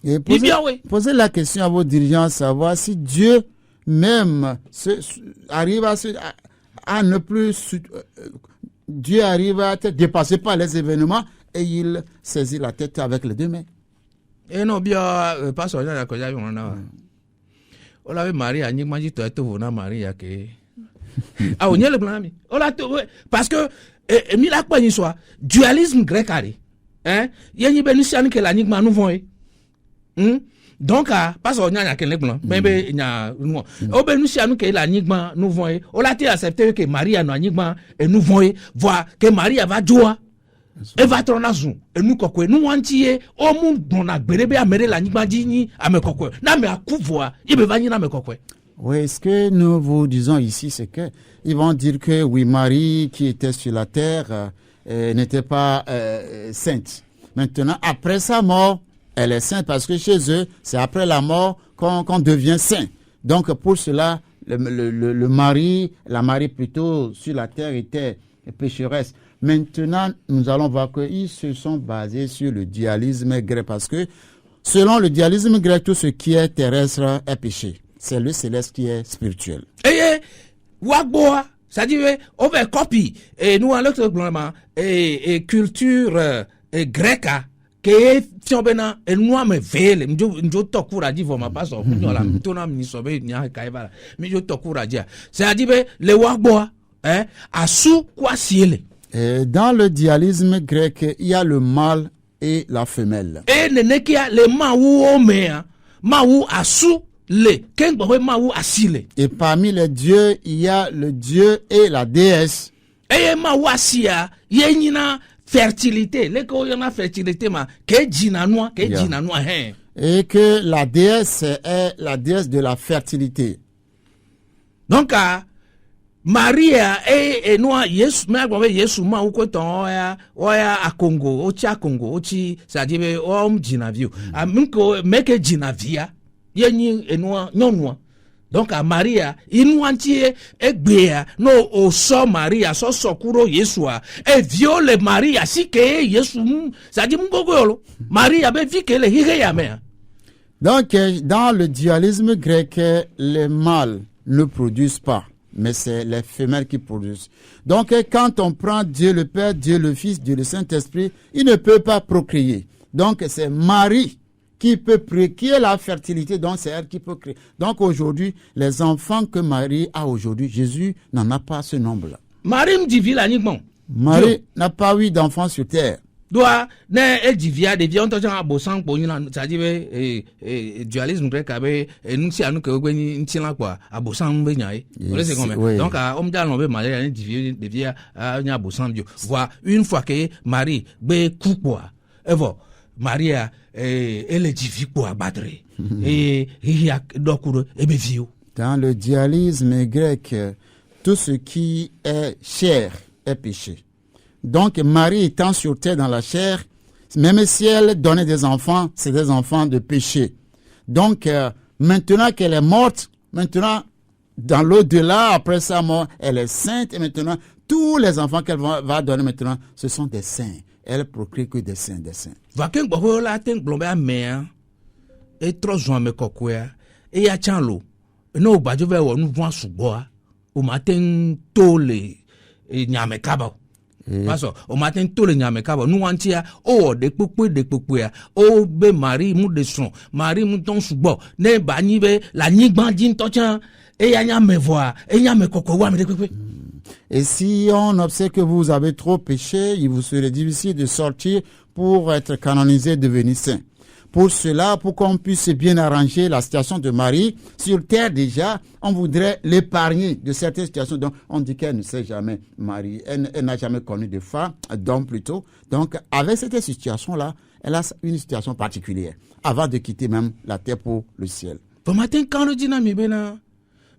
Et posez la question à vos dirigeants, savoir si Dieu même arrive à ne plus... Dieu arrive à être dépassé par les événements et il saisit la tête avec les deux mains. Et non, bien, pas sur la cosa, on a. On avait marié à Nick Manji, tu as tout, on a marié à qui. Ah, on y a le plan, parce que, Mila Pagny soit, dualisme grec, hein, il y a une bénédiction que la Nick Manou voit. Donc, pas sur on a qu'un plan, mais il y a, nous, au bénédiction que la Nick nous voit, on a été accepté que Marie a nous Nick et nous voyons, voir que Marie va jouer. Et va tourner et nous quoi nous entier au monde on a berebe amere la nigmadini amekokwe na me akuvwa ibe vanyi na mekokwe. Oui, ce que nous vous disons ici, c'est que ils vont dire que oui, Marie qui était sur la terre n'était pas sainte. Maintenant, après sa mort, elle est sainte parce que chez eux, c'est après la mort qu'on devient saint. Donc pour cela, le mari, la Marie plutôt sur la terre était pécheresse. Maintenant, nous allons voir qu'ils se sont basés sur le dualisme grec parce que selon le dualisme grec, tout ce qui est terrestre est péché. C'est le céleste qui est spirituel. Wagboa, ça dit, on va copier. Et nous, à l'autre moment, et culture grecque, que si on bena, et nous, me vele, m'jo tokura di voma paso, m'jola, m'tona m'nisobe, nya kaibala, m'jo tokura dia. Ça dit, le wagboa, à sous quoi ciel. Dans le dualisme grec, il y a le mâle et la femelle. Et le maou omea, maou asu le, kengbo maou asile. Et parmi les dieux, il y a le dieu et la déesse. Et maou asia, yenina fertilité, le ko yana fertilité ma, ke jinanwa, hein. Et que la déesse est la déesse de la fertilité. Donc Maria et nous Yesu mais bon Yesu ma ou ko ton oya a Congo ochi ça dit jinavio a minko meke jinavia yenyi enua nyonua donc à Maria inuantie egbea no o so Maria so sokuro Yesu a e viole Maria si que Yesu ça dit mugogolo Maria be vi que le hige ya me. Donc dans le dualisme grec, les mâles ne produisent pas, mais c'est les femelles qui produisent. Donc, quand on prend Dieu le Père, Dieu le Fils, Dieu le Saint-Esprit, il ne peut pas procréer. Donc, c'est Marie qui peut qui est la fertilité, donc c'est elle qui peut créer. Donc, aujourd'hui, les enfants que Marie a aujourd'hui, Jésus n'en a pas ce nombre-là. Marie me dit, Marie n'a pas eu d'enfants sur terre. doa ne ejivia de via onto chan abosan po yin na tsaji be dualisme grec abe enunsi anu ke ogbe nti la kwa abosan be nya e c'est comme donc on dia no be Marie ne divie de via nya abosan bio voir une fois que Marie be ku kwa evo Maria elle divie pour abattre et il y a dokuro e be vio. Dans le dualisme grec, tout ce qui est chair est péché. Donc, Marie étant sur terre dans la chair, même si elle donnait des enfants, c'est des enfants de péché. Donc, maintenant qu'elle est morte, maintenant, dans l'au-delà, après sa mort, elle est sainte. Et maintenant, tous les enfants qu'elle va donner maintenant, ce sont des saints. Elle procrée que des saints, des saints. Vaken gbogbo la ten glombe amea et trop joint me kokoya et ya chanlo no bajo ve wonu voan sugbo o matin tole e nyame kaba. Paso o matin tole nyame kaba nu wantia o de popo ya o be Marie mu de son Marie mu ton sugbo ne ba ni be la nyigban din to chan e ya nyame voa e nyame koko wa me de pepe. Et si on observe que vous avez trop péché, il vous serait difficile de sortir pour être canonisé, devenir saint. Pour cela, pour qu'on puisse bien arranger la situation de Marie, sur terre déjà, on voudrait l'épargner de certaines situations. Donc, on dit qu'elle ne s'est jamais mariée, elle n'a jamais connu de femme, d'homme plutôt. Donc, avec cette situation-là, elle a une situation particulière, avant de quitter même la terre pour le ciel. Bon matin, quand le dîner bena,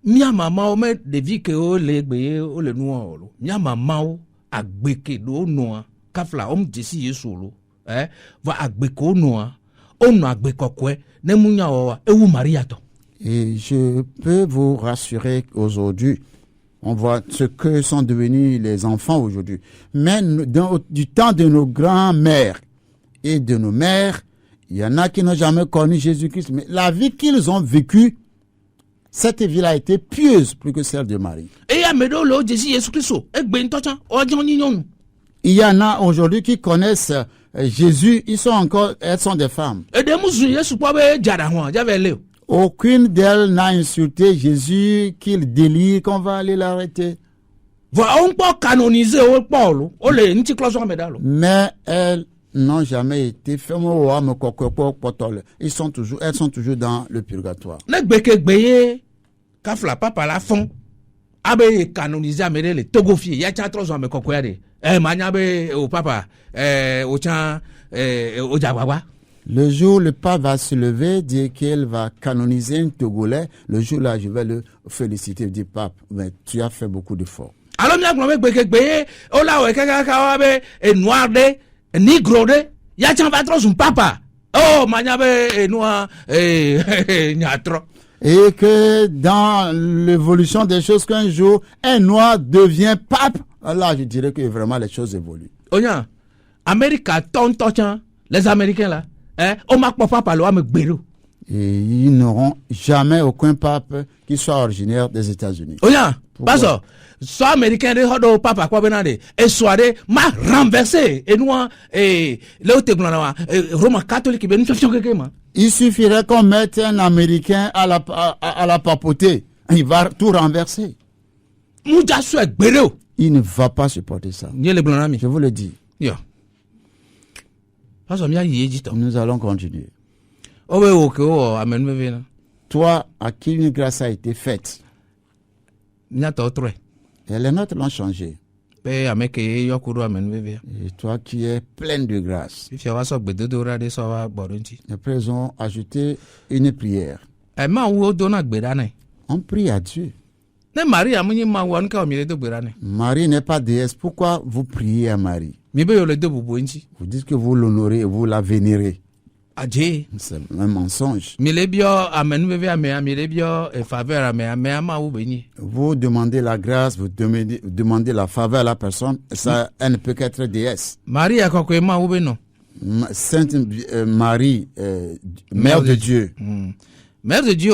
mia mama o me devi ke o le gbe o le nu o mia mama o agbeke do no kafla om jesi Yesu lo va agbeke o no o no agbekokwe ne munya o ewu Maria to. Et je peux vous rassurer qu'aujourd'hui, on voit ce que sont devenus les enfants aujourd'hui. Mais du temps de nos grands-mères et de nos mères, il y en a qui n'ont jamais connu Jésus-Christ. Mais la vie qu'ils ont vécue, cette vie a été pieuse plus que celle de Marie. Il y en a aujourd'hui qui connaissent Jésus, elles sont des femmes. Aucune d'elles n'a insulté Jésus, qu'il délie, qu'on va aller l'arrêter. Mais elles n'ont jamais été fermes. Elles sont toujours dans le purgatoire. Kafla papa la fond abe canoniser amere le togofi ya cha trop zo me kokoya de manya be o papa o chan o jababa. Le jour le pape va se lever, dire qu'il va canoniser un Togolais, le jour là je vais le féliciter, dire pape, mais tu as fait beaucoup d'efforts. Alors mia glombe gbeke o la o kaka abe e noir de nigro de ya chan va trop son papa. Oh manya be noir nyatro. Et que dans l'évolution des choses, qu'un jour, un noir devient pape, là, je dirais que vraiment les choses évoluent. Onya, Amérique, les Américains là, on m'a pas papa, me gbero. Et ils n'auront jamais aucun pape qui soit originaire des États-Unis. Onya, pas ça. Soit américain de hodo papa quoi benade et soirée m'a renversé et nous le teglana Roma catholique ben fiction que ma. Il suffirait qu'on mette un américain à la papauté, il va tout renverser. Muja so gbero. Il ne va pas supporter ça. Je vous le dis. Yo. Pas ça mia yejito. Nous allons continuer. Oh ouais OK amen me. Toi à qui une grâce a été faite. Nya to tre. Et les nôtres l'ont changé. Et toi qui es pleine de grâce. Après, ils ont ajouté une prière. On prie à Dieu. Marie n'est pas déesse. Pourquoi vous priez à Marie? Vous dites que vous l'honorez et vous la vénérez. C'est un mensonge. Vous demandez la grâce, vous demandez la faveur à la personne, ça, elle ne peut qu'être déesse. Sainte Marie, Mère de Dieu. Mère de Dieu,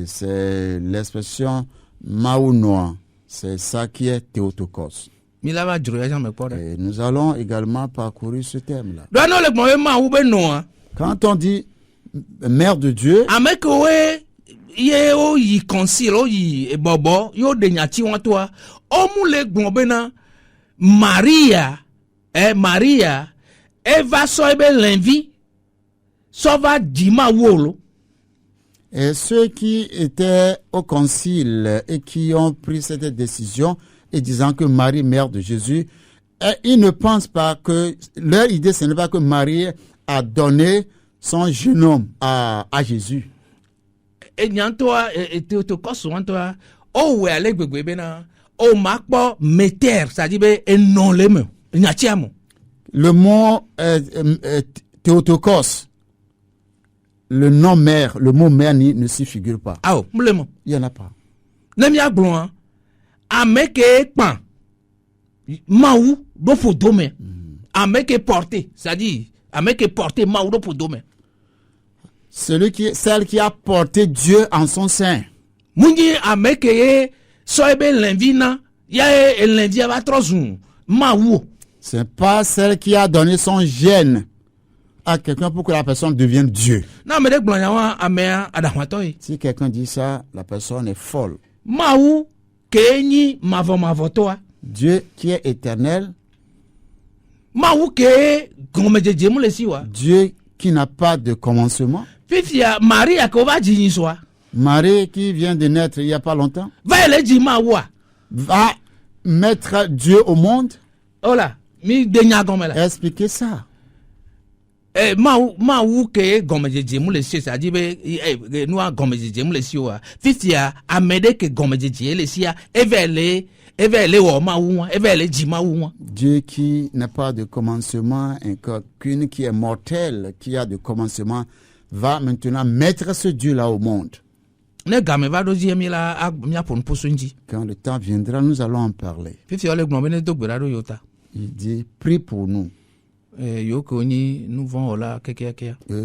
c'est l'expression Maounoa. C'est ça qui est Théotokos. Et nous allons également parcourir ce thème-là. Quand on dit Mère de Dieu, Maria eva so ebe l'envie so va dima wolo. Et ceux qui étaient au concile et qui ont pris cette décision et disant que Marie, mère de Jésus, ils ne pensent pas que, leur idée ce n'est pas que Marie a donné son jeune homme à Jésus. Et nyantoa te koso nyantoa o we ale gbegbe be na o makpo meter, c'est-à-dire be enon le me nyatiamo. Le mot Théotokos, le nom mère, le mot mère ne s'y figure pas. Ah, mlemo. Il n'y en a pas. Nemia glon ameke pan maou do fo dome. Ameke porter, c'est-à-dire ameke porter maou do fo dome. Celle qui a porté Dieu en son sein. Mungi ameke soebe lenvina ya lenvi va trozun maou. C'est pas celle qui a donné son gène à quelqu'un pour que la personne devienne Dieu. Si quelqu'un dit ça, la personne est folle. Dieu qui est éternel. Dieu qui n'a pas de commencement. Marie qui vient de naître il n'y a pas longtemps. Va mettre Dieu au monde. Expliquez ça. Maou ke gomejeje mu le si ça dit nous a gomejeje mu le si wa fifia amede ke gomejeje le si evele o maou evele ji maou. Dieu qui n'a pas de commencement, qu'une qui est mortelle, qui a de commencement, va maintenant mettre ce Dieu là au monde. Ne game va doji mi la mi apon posunji. Quand le temps viendra, nous allons en parler. Fifia le gnombe ne dogbera do yota. Il dit prie pour nous. Eux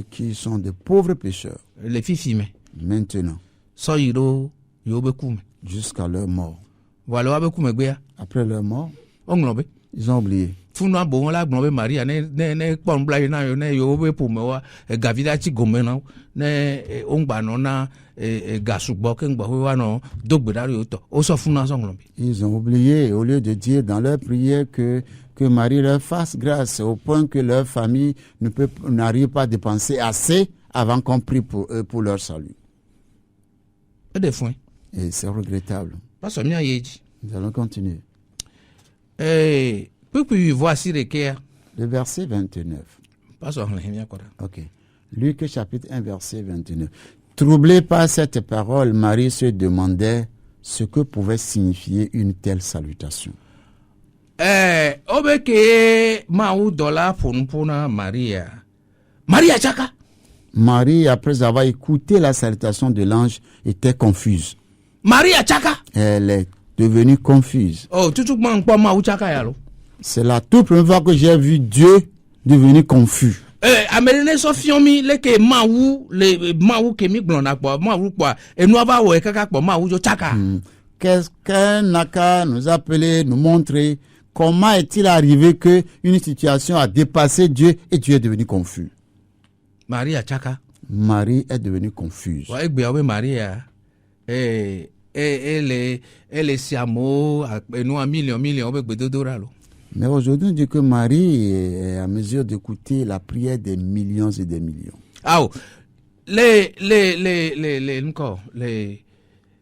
qui sont de pauvres pécheurs. Les filles maintenant. Jusqu'à leur mort. Après leur mort, ils ont oublié. Ils ont oublié, au lieu de dire dans leur prière que Marie leur fasse grâce, au point que leur famille n'arrive pas à dépenser assez avant qu'on prie pour eux, pour leur salut. Et c'est regrettable. Nous allons continuer. Voici le verset 29. Ok. Luc chapitre 1, verset 29. Troublé par cette parole, Marie se demandait ce que pouvait signifier une telle salutation. Marie, après avoir écouté la salutation de l'ange, était confuse. Elle est devenue confuse. C'est la toute première fois que j'ai vu Dieu devenir confus. Quelqu'un n'a qu'à nous appeler, nous montrer comment est-il arrivé que une situation a dépassé Dieu et Dieu est devenu confus. Marie est devenue confuse. Mais aujourd'hui, on dit que Marie est à mesure d'écouter la prière des millions et des millions.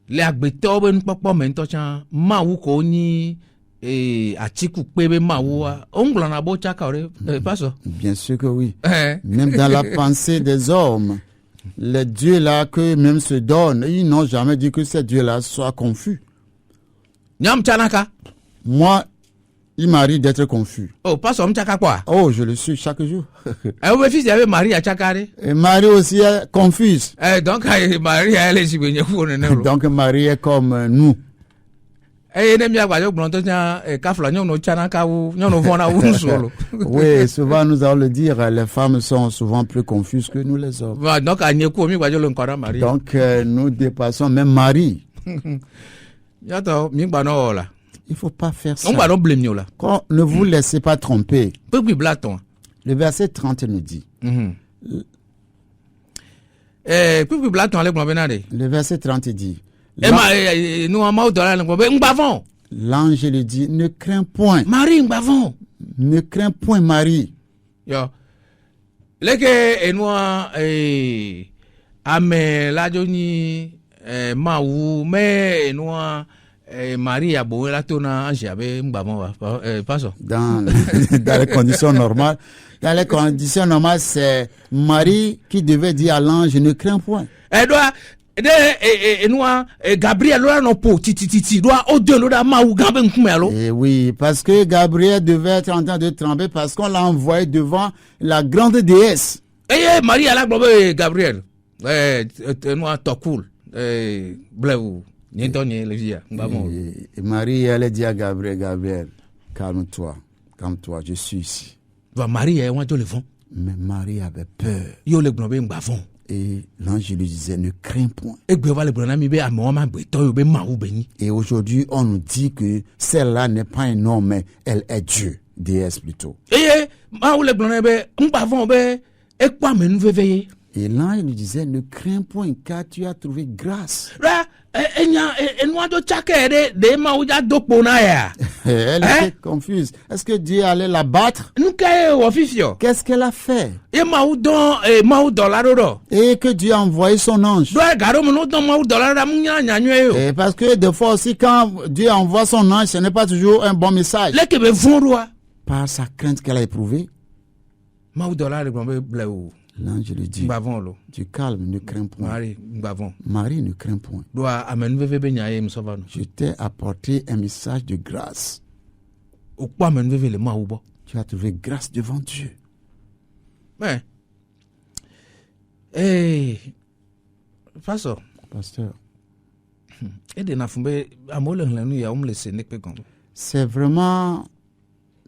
Les agbetɔ be nukpɔkpɔ me ŋutɔ tsã mawu ko nyi atiku kpe be mawua ongblɔna bo tsaka o de pastor. Bien sûr que oui. Même dans la pensée des hommes, les dieux là que même se donnent, ils n'ont jamais dit que ces dieux là soient confus. Nyam tsanaka. Moi, il m'arrive d'être confus. Oh, pastor mtsaka quoi? Oh, je le suis chaque jour. Et mon fils avait Marie à Tchakare. Et Marie aussi est confuse. Donc Marie elle est signé pour nous. Donc Marie est comme nous. Oui, souvent nous allons le dire, les femmes sont souvent plus confuses que nous les hommes. Donc nous dépassons même Marie. Il ne faut pas faire ça. Ne vous laissez pas tromper. Le verset 30 nous dit. Le verset 30 dit. L'ange lui dit, ne crains point. Marie Mbavon. Ne crains point, Marie. Yo. Leke enwa ame la joni maou me enwa Marie a beau la tona ange abe Mbavon pas ça. Dans les conditions normales. Dans les conditions normales, c'est Marie qui devait dire à l'ange, ne crains point. Gabriel doit Et oui, parce que Gabriel devait être en train de trembler parce qu'on l'a envoyé devant la grande déesse. Marie a la Gabriel. Et Marie allait dire à Gabriel, Gabriel, calme-toi, je suis ici. Marie est le vent. Mais Marie avait peur. Et l'ange lui disait, ne crains point. Et aujourd'hui, on nous dit que celle-là n'est pas un homme, mais elle est Dieu, déesse plutôt. Et l'ange lui disait, ne crains point, car tu as trouvé grâce. Elle était confuse. Est-ce que Dieu allait la battre? Qu'est-ce qu'elle a fait? Et que Dieu a envoyé son ange. Et parce que des fois aussi, quand Dieu envoie son ange, ce n'est pas toujours un bon message. Par sa crainte qu'elle a éprouvée, l'ange lui dit, tu calmes, ne crains point. Marie, ne crains point. Je t'ai apporté un message de grâce. Tu as trouvé grâce devant Dieu. Pasteur. C'est vraiment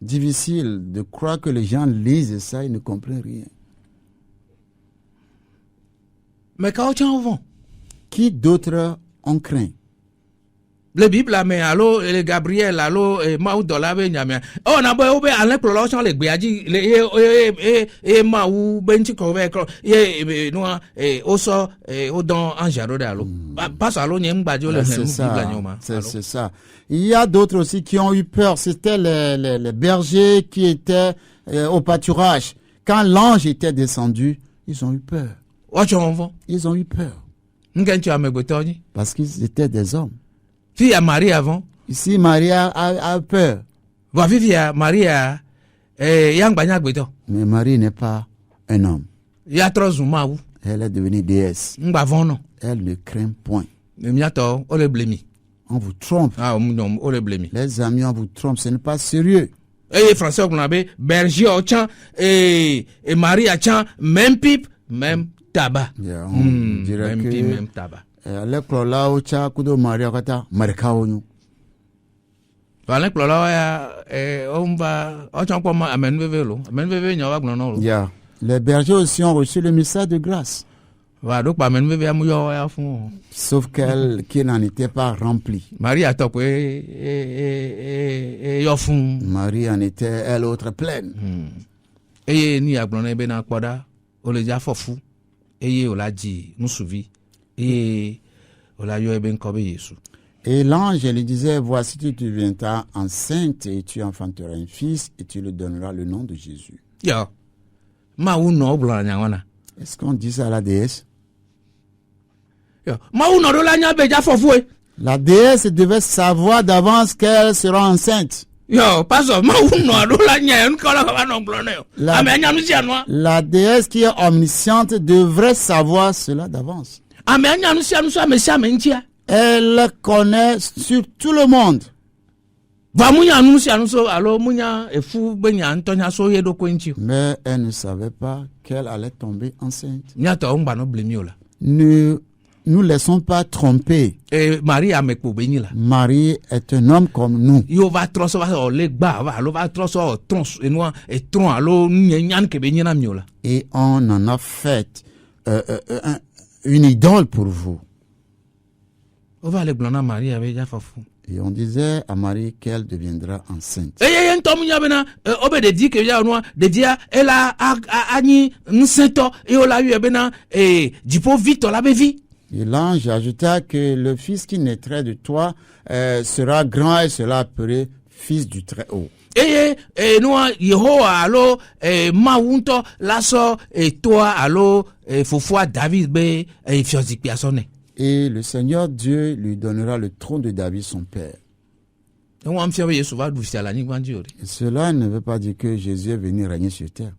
difficile de croire que les gens lisent ça et ne comprennent rien. Mais quand tu en vends, qui d'autres ont craint? Le Bible a mis allo le Gabriel allo Maou dola be nyame. Oh na boy obe alen prolongation le gbeaji le Maou benchi ko be kro ye no oso odon anjaro de allo. Pas allo nyem gbajo le c'est ça. Il y a d'autres aussi qui ont eu peur. C'était les bergers qui étaient au pâturage. Quand l'ange était descendu, ils ont eu peur. Ils ont eu peur. Parce qu'ils étaient des hommes. Fille à Marie avant. Ici, Marie a peur. Mais Marie n'est pas un homme. Elle est devenue déesse. Elle ne craint point. On vous trompe. Les amis, on vous trompe. Ce n'est pas sérieux. Et Français, on a berger au champ et Marie a champ, même pipe, même tabac. On dirait que même tabac. L'école là où tu as coudu Maria kata marikawo nous. L'école là on va amen veve nyawa gnono. Yeah. Les bergers aussi ont reçu le message de grâce. Sauf qu'elle qui n'en était pas remplie. Marie a top Marie en était elle autre pleine. Et ni a gnono be na kpoda o le ja fofu. Et l'ange lui disait, voici tu deviendras enceinte et tu enfanteras un fils et tu lui donneras le nom de Jésus. Est-ce qu'on dit ça à la déesse? La déesse devait savoir d'avance qu'elle sera enceinte. La déesse qui est omnisciente devrait savoir cela d'avance. Elle connaît sur tout le monde. Mais elle ne savait pas qu'elle allait tomber enceinte. Ne nous laissons pas tromper. Marie est un homme comme nous. Et on en a fait une idole pour vous. Et on disait à Marie qu'elle deviendra enceinte. Et l'ange ajouta que le fils qui naîtrait de toi sera grand et sera appelé fils du Très-Haut. eye enua Yehowa alo Mawu ŋutɔ la sɔ toa alo fofoa David be fiɔzikpia sɔ nɛ. Et le Seigneur Dieu lui donnera le trône de David son père. Wɔn fiɔ be Yesu va ɖu fia le anyigba dzi o de. Et cela ne veut pas dire que Jésus est venu régner sur terre.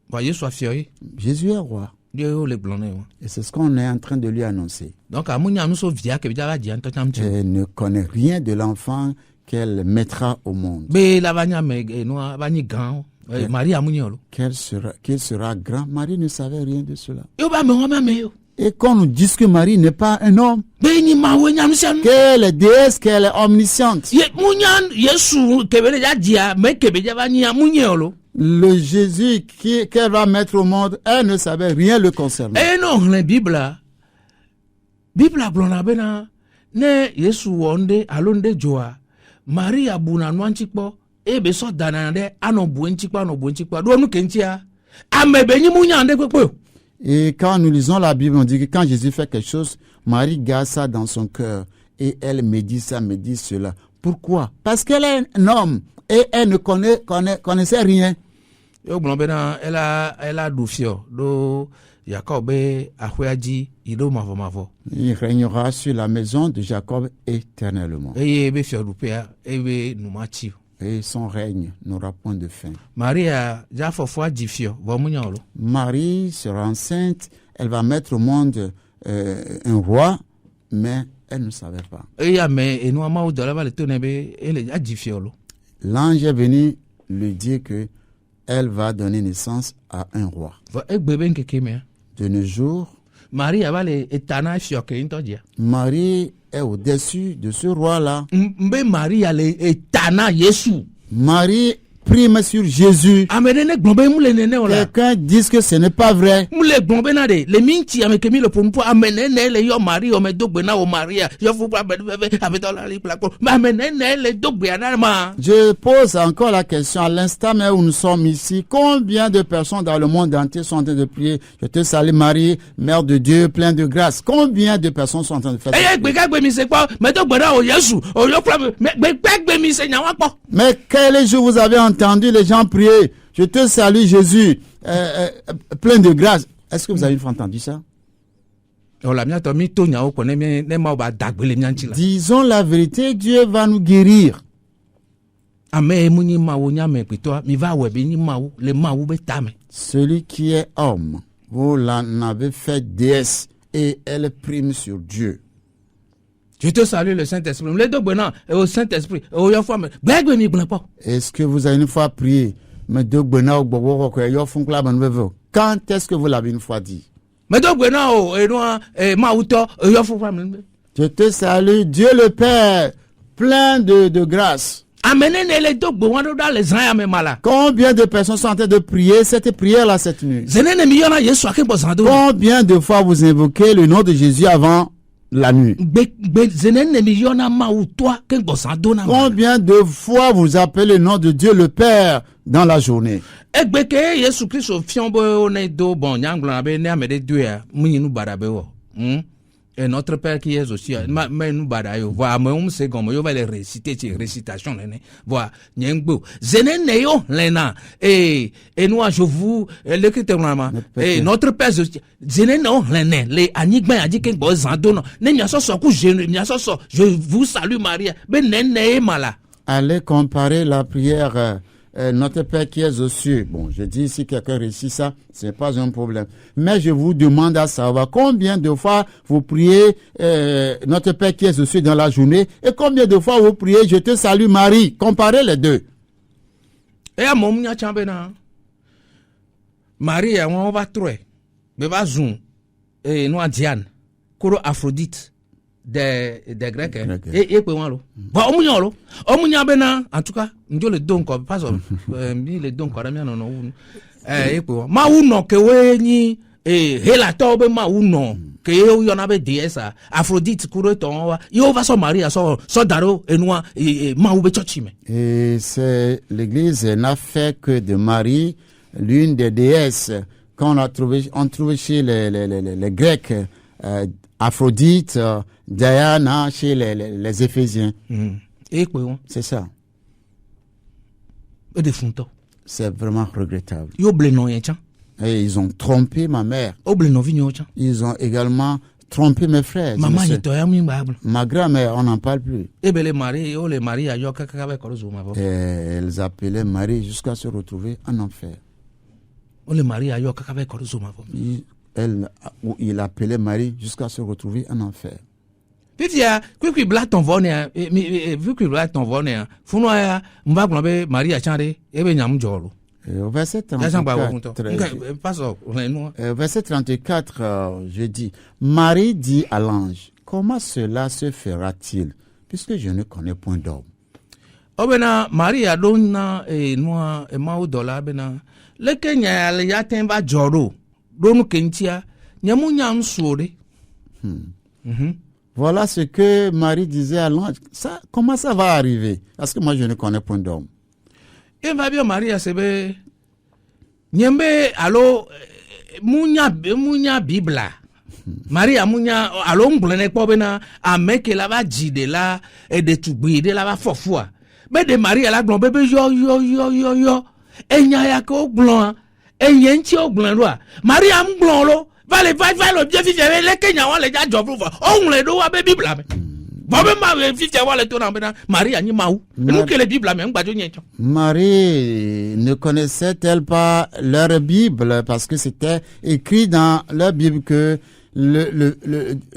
Bon, Yesu afiɔ ye. Jésus est roi. Ye o le gblɔ nɛ o. Et c'est ce qu'on est en train de lui annoncer. Donc amunya nuso via ke bia va di antɔ tsam tsi. Elle ne connaît rien de l'enfant qu'elle mettra au monde. Be la va nya me enua va nyi gan. Marie amunya lo. Qu'il sera grand. Marie ne savait rien de cela. Yo ba me wa ma me yo. Et qu'on nous dise que Marie n'est pas un homme, Be nyi ma wo nya nusia. qu'elle est déesse, qu'elle est omnisciente. Ye munya Yesu ke be le ja dia me ke be ja va nyi amunya lo. Le Jésus qu'elle va mettre au monde, elle ne savait rien le concernant. Eh non, la Bible blona bena ne Yesu wonde alonde joa Maria buna nwanchikpo e be so danande ano buenchikpo do nu kentia amebe nyi munya ande kwepo. Et quand nous lisons la Bible, on dit que quand Jésus fait quelque chose, Marie garde ça dans son cœur et elle médite ça, médite cela. Pourquoi? Parce qu'elle est un homme et elle ne connaissait rien. Yo blona bena ela du fio do Jacob ahweaji ido mavo. Il régnera sur la maison de Jacob éternellement. Eye be fio rupea ebe numachi. Et son règne n'aura point de fin. Maria ja fofo ajifio bo munya lo. Marie sera enceinte, elle va mettre au monde un roi, mais elle ne savait pas. Eya me enu ama o dola ba le to ne be ele ajifio lo. L'ange est venu lui dire que elle va donner naissance à un roi. De nos jours, Marie est au-dessus de ce roi-là. Marie prime sur Jésus. Quelqu'un dit que ce n'est pas vrai. Je pose encore la question à l'instant même où nous sommes ici. Combien de personnes dans le monde entier sont en train de prier? Je te salue Marie, Mère de Dieu, pleine de grâce. Combien de personnes sont en train de faire ça? Mais quel jour vous avez entendu les gens prier? Je te salue Jésus, plein de grâce. Est-ce que vous avez une fois entendu ça? Disons la vérité, Dieu va nous guérir. Celui qui est homme, vous l'en avez fait déesse et elle prime sur Dieu. Je te salue le Saint-Esprit. Au Saint-Esprit. Est-ce que vous avez une fois prié? Quand est-ce que vous l'avez une fois dit? Je te salue, Dieu le Père, plein de grâce. Combien de personnes sont en train de prier cette prière-là cette nuit? Combien de fois vous invoquez le nom de Jésus avant la nuit? Combien de fois vous appelez le nom de Dieu le Père dans la journée? Et notre Père qui est aussi, mais nous badayo, voilà, mais on sait comment, on va les réciter, ces récitations, voilà, nyengbo, zeneneo, lena, et nous, je vous, l'écriture, et notre Père, zeneneo, lena, les anigma, a dit que bon, zandono, je vous salue, Maria, ben, nene, mala. Allez comparer la prière, notre Père qui est aux cieux. Bon, je dis si quelqu'un réussit ça, c'est pas un problème. Mais je vous demande à savoir combien de fois vous priez notre Père qui est aux cieux dans la journée et combien de fois vous priez je te salue Marie. Comparez les deux. Et à mon mia chambena. Marie, on va trouver. Beba zoom. Et nous Diane. Kuro Aphrodite. Des Grecs, et bon, en tout cas, nous le don comme pas le don non, ma uno que weni et hela tobe ma uno que y en avait des ça Aphrodite couru ton yo va son mari so daro et noir et ma ube chochime. Et c'est l'église n'a fait que de Marie l'une des déesses qu'on a trouvé chez les Grecs. Aphrodite, Diana chez les Éphésiens. Et quoi? C'est ça. Et des fontos. C'est vraiment regrettable. Yo ble non yen chan. Et ils ont trompé ma mère. O ble non vigno chan. Ils ont également trompé mes frères. Maman yito ya mi babble. Ma grand-mère, on n'en parle plus. E be les maris a yo kaka be ko zo ma bo. Et elles appelaient Marie jusqu'à se retrouver en enfer. O les maris a yo kaka be ko zo ma bo. Il appelait Marie jusqu'à se retrouver en enfer. Pifia, kui bla ton vone vu que bla ton vone funo ya mba gbe Maria chande e be nyam jolo. Au verset 34, verset 34, je dis, Marie dit à l'ange, comment cela se fera-t-il, puisque je ne connais point d'homme. Obena Maria donna noa mau dola bena le kenya le yatemba joro donu kentia nyamu nyam suore. Voilà ce que Marie disait à l'ange. Ça, comment ça va arriver? Parce que moi, je ne connais point d'homme. Et va bien Maria sebe nyembe alo munya bibla. Maria munya alo nglene ko bena ameke la ba jide la e de tugbi de la ba fofua. Be de Maria la glon bebe yo. Enya ya ko glon. Enyen ti o glon lo. Maria mglon lo. Va le bien vivre les Kenya on les ja job on le do wa be bibla. Marie ne connaissait-elle pas leur Bible parce que c'était écrit dans leur Bible que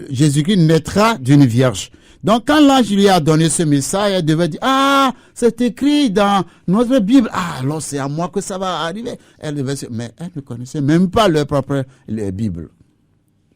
Jésus-Christ naîtra d'une vierge. Donc quand l'ange lui a donné ce message, elle devait dire, ah, c'est écrit dans notre Bible. Ah, alors c'est à moi que ça va arriver. Elle devait dire, mais elle ne connaissait même pas leur propre Bible.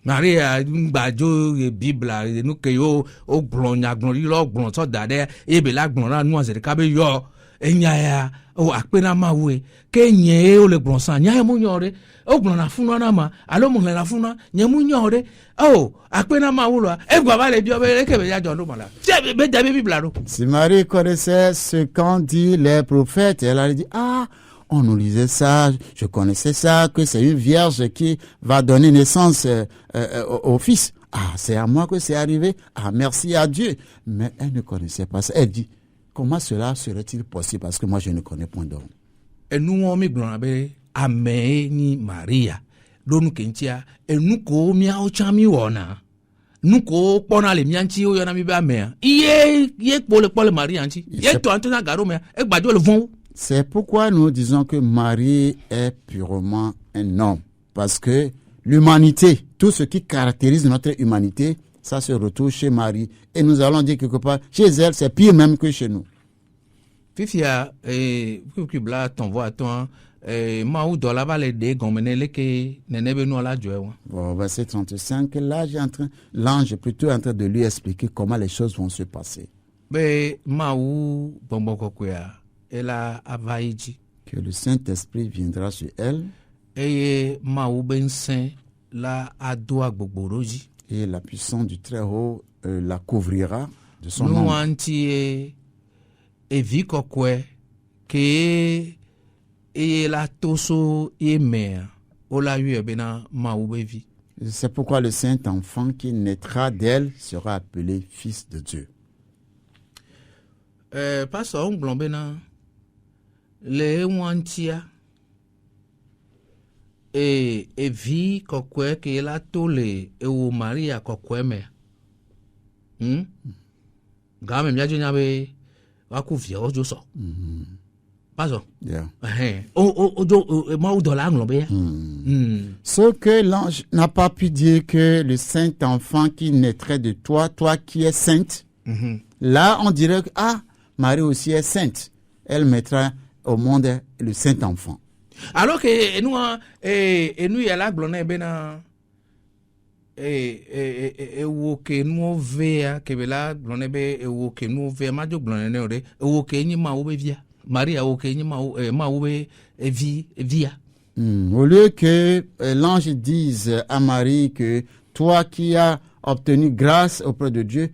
Maria ngbajo bibla nu ke yo o gbon nya gbon ri lo gbon so dade e be la gbon ra nu ase ka be yo enya ya o apena mawe ke nye o le gbon san nya mu nyore o gbon na funu na ma alo mu le na funu nya mu nyore o apena mawu lo e gba ba le bi o be ke be ya jo ndo mala se be da bibla ro. Si Marie connaissait ce qu'ont dit les prophètes, elle a dit, ah, on nous lisait ça, je connaissais ça, que c'est une vierge qui va donner naissance au fils. Ah, c'est à moi que c'est arrivé. Ah, merci à Dieu. Mais elle ne connaissait pas ça. Elle dit, comment cela serait-il possible? Parce que moi, je ne connais point d'homme. Et nous, on me Améni Maria. Donu kentia. Et nous, ko mia o chami wona. Nous, ko pona le mianchi o yana mi ba mea. Ye pole Maria anchi. Ye to antona garo mea. E gbajo le vont. C'est pourquoi nous disons que Marie est purement un homme. Parce que l'humanité, tout ce qui caractérise notre humanité, ça se retrouve chez Marie. Et nous allons dire quelque part, chez elle, c'est pire même que chez nous. Fifia, bla ton voix toi, maou do la vale de gomenele ke nenebe no la joie. Bon, verset 35, là, l'ange est plutôt en train de lui expliquer comment les choses vont se passer. Be maou bomboko kwea. Que le Saint-Esprit viendra sur elle. Et la puissance du Très-Haut la couvrira de son nom. C'est pourquoi le Saint-Enfant qui naîtra d'elle sera appelé Fils de Dieu. Pastor Nglombe le wantia vi kokwe ke la tole o Maria kokwe me game mia jonya be wa ku vie ojo so paso o ma do la nglobe ya. Ce que l'ange n'a pas pu dire que le Saint-Enfant qui naîtrait de toi qui es sainte, là on dirait que Marie aussi est sainte, elle mettra au monde le Saint-Enfant. Alors que nous y a la glonne bena wo ke nous vea ke bela glonne be wo ke nous vea ma jo glonne ne ore wo ke ni ma wo be via Maria wo ke ni ma wo be via. Au lieu que l'ange dise à Marie que toi qui as obtenu grâce auprès de Dieu,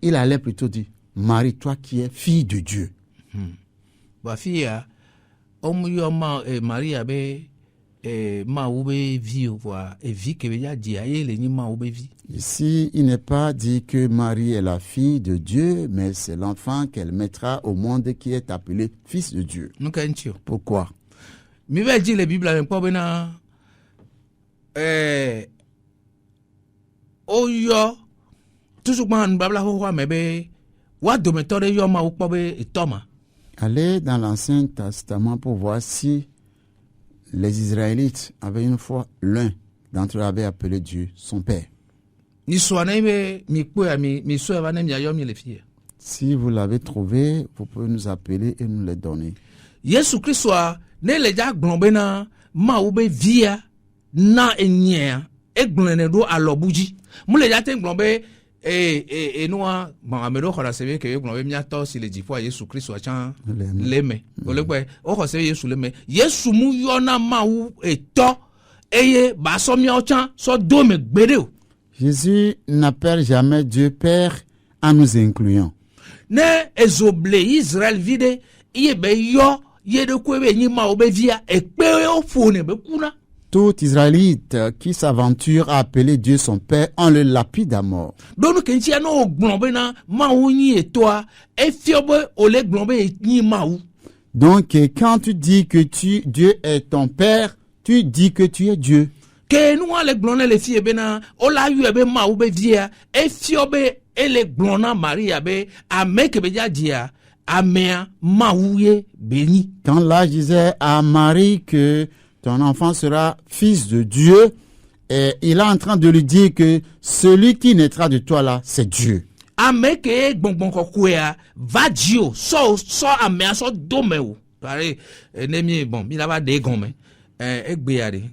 il allait plutôt dire Marie, toi qui es fille de Dieu. Ba fia Maria be mawu be vi o voa e vi ke be ya di aye le ni mawu be vi. Ici, il n'est pas dit que Marie est la fille de Dieu, mais c'est l'enfant qu'elle mettra au monde qui est appelé fils de Dieu. Nou ka ntio. Pourquoi? Mi be di le Bible en po bena o yo toujours man babla ho ho me be wa do me tore yo mawu po be itoma. Allez dans l'Ancien Testament pour voir si les Israélites avaient une fois l'un d'entre eux avait appelé Dieu son Père. Ni so na be mi po ya mi so ba na mi ayo mi le fie. Si vous l'avez trouvé, vous pouvez nous appeler et nous le donner. Yesu Kristo a ne le ja glombe na mawu be via na enyea e glone do alobuji. Mu le ja ten glombe noa ma amero khora sebe ke glombe mi ato si le jipo Yesu Kristo a chan leme. Ole pe o kho sebe Yesu leme. Yesu mu yo na mawu eto eye ba so mi o chan so do me gbede o. Jésus n'appelle jamais Dieu Père en nous incluant. Ne ezoble Israël vide iye be yo ye de ko be ni mawu be via e pe o fone be kuna. Tout Israélite qui s'aventure à appeler Dieu son Père, on le lapide à mort. Donc, quand tu as no glombe na maou ni et toi, et fiobe ole glombe ni maou. Donc, quand tu dis que Dieu est ton Père, tu dis que tu es Dieu. Que nous le glonne les filles bena, ola yu ebe maou be via, et fiobe ele glonna Maria be, a meke be dia, a mea maou ye béni. Quand là, je disais à Marie que ton enfant sera fils de Dieu, et il est en train de lui dire que celui qui naîtra de toi là, c'est Dieu. Ameke bonbon kokwea va dio so amea so domeo. Pare nemi bon, mi lava de gome. Egbeare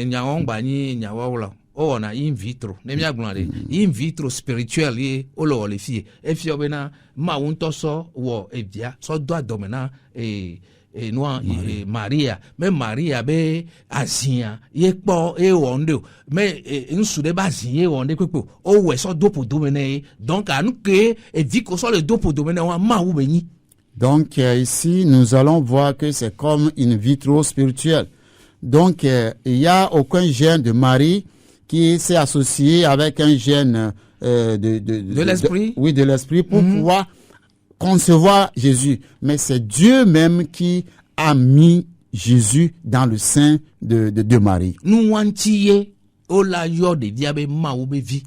nyawo ngba ni nyawo wala. O na in vitro. Nemi aglonade. In vitro spirituel ye olo le fie. E fie obena ma wonto so wo evia so do adomena noa Maria me Maria be azia ye kpo e wonde me nsu de bazia wonde pepo o we so dopo domene donc anu ke e viko so le dopo domene wa ma wu beni. Donc ici nous allons voir que c'est comme une vitro spirituelle. Donc il y a aucun gène de Marie qui s'est associé avec un gène de l'esprit. Oui, de l'esprit pour pouvoir concevoir Jésus, mais c'est Dieu même qui a mis Jésus dans le sein de Marie.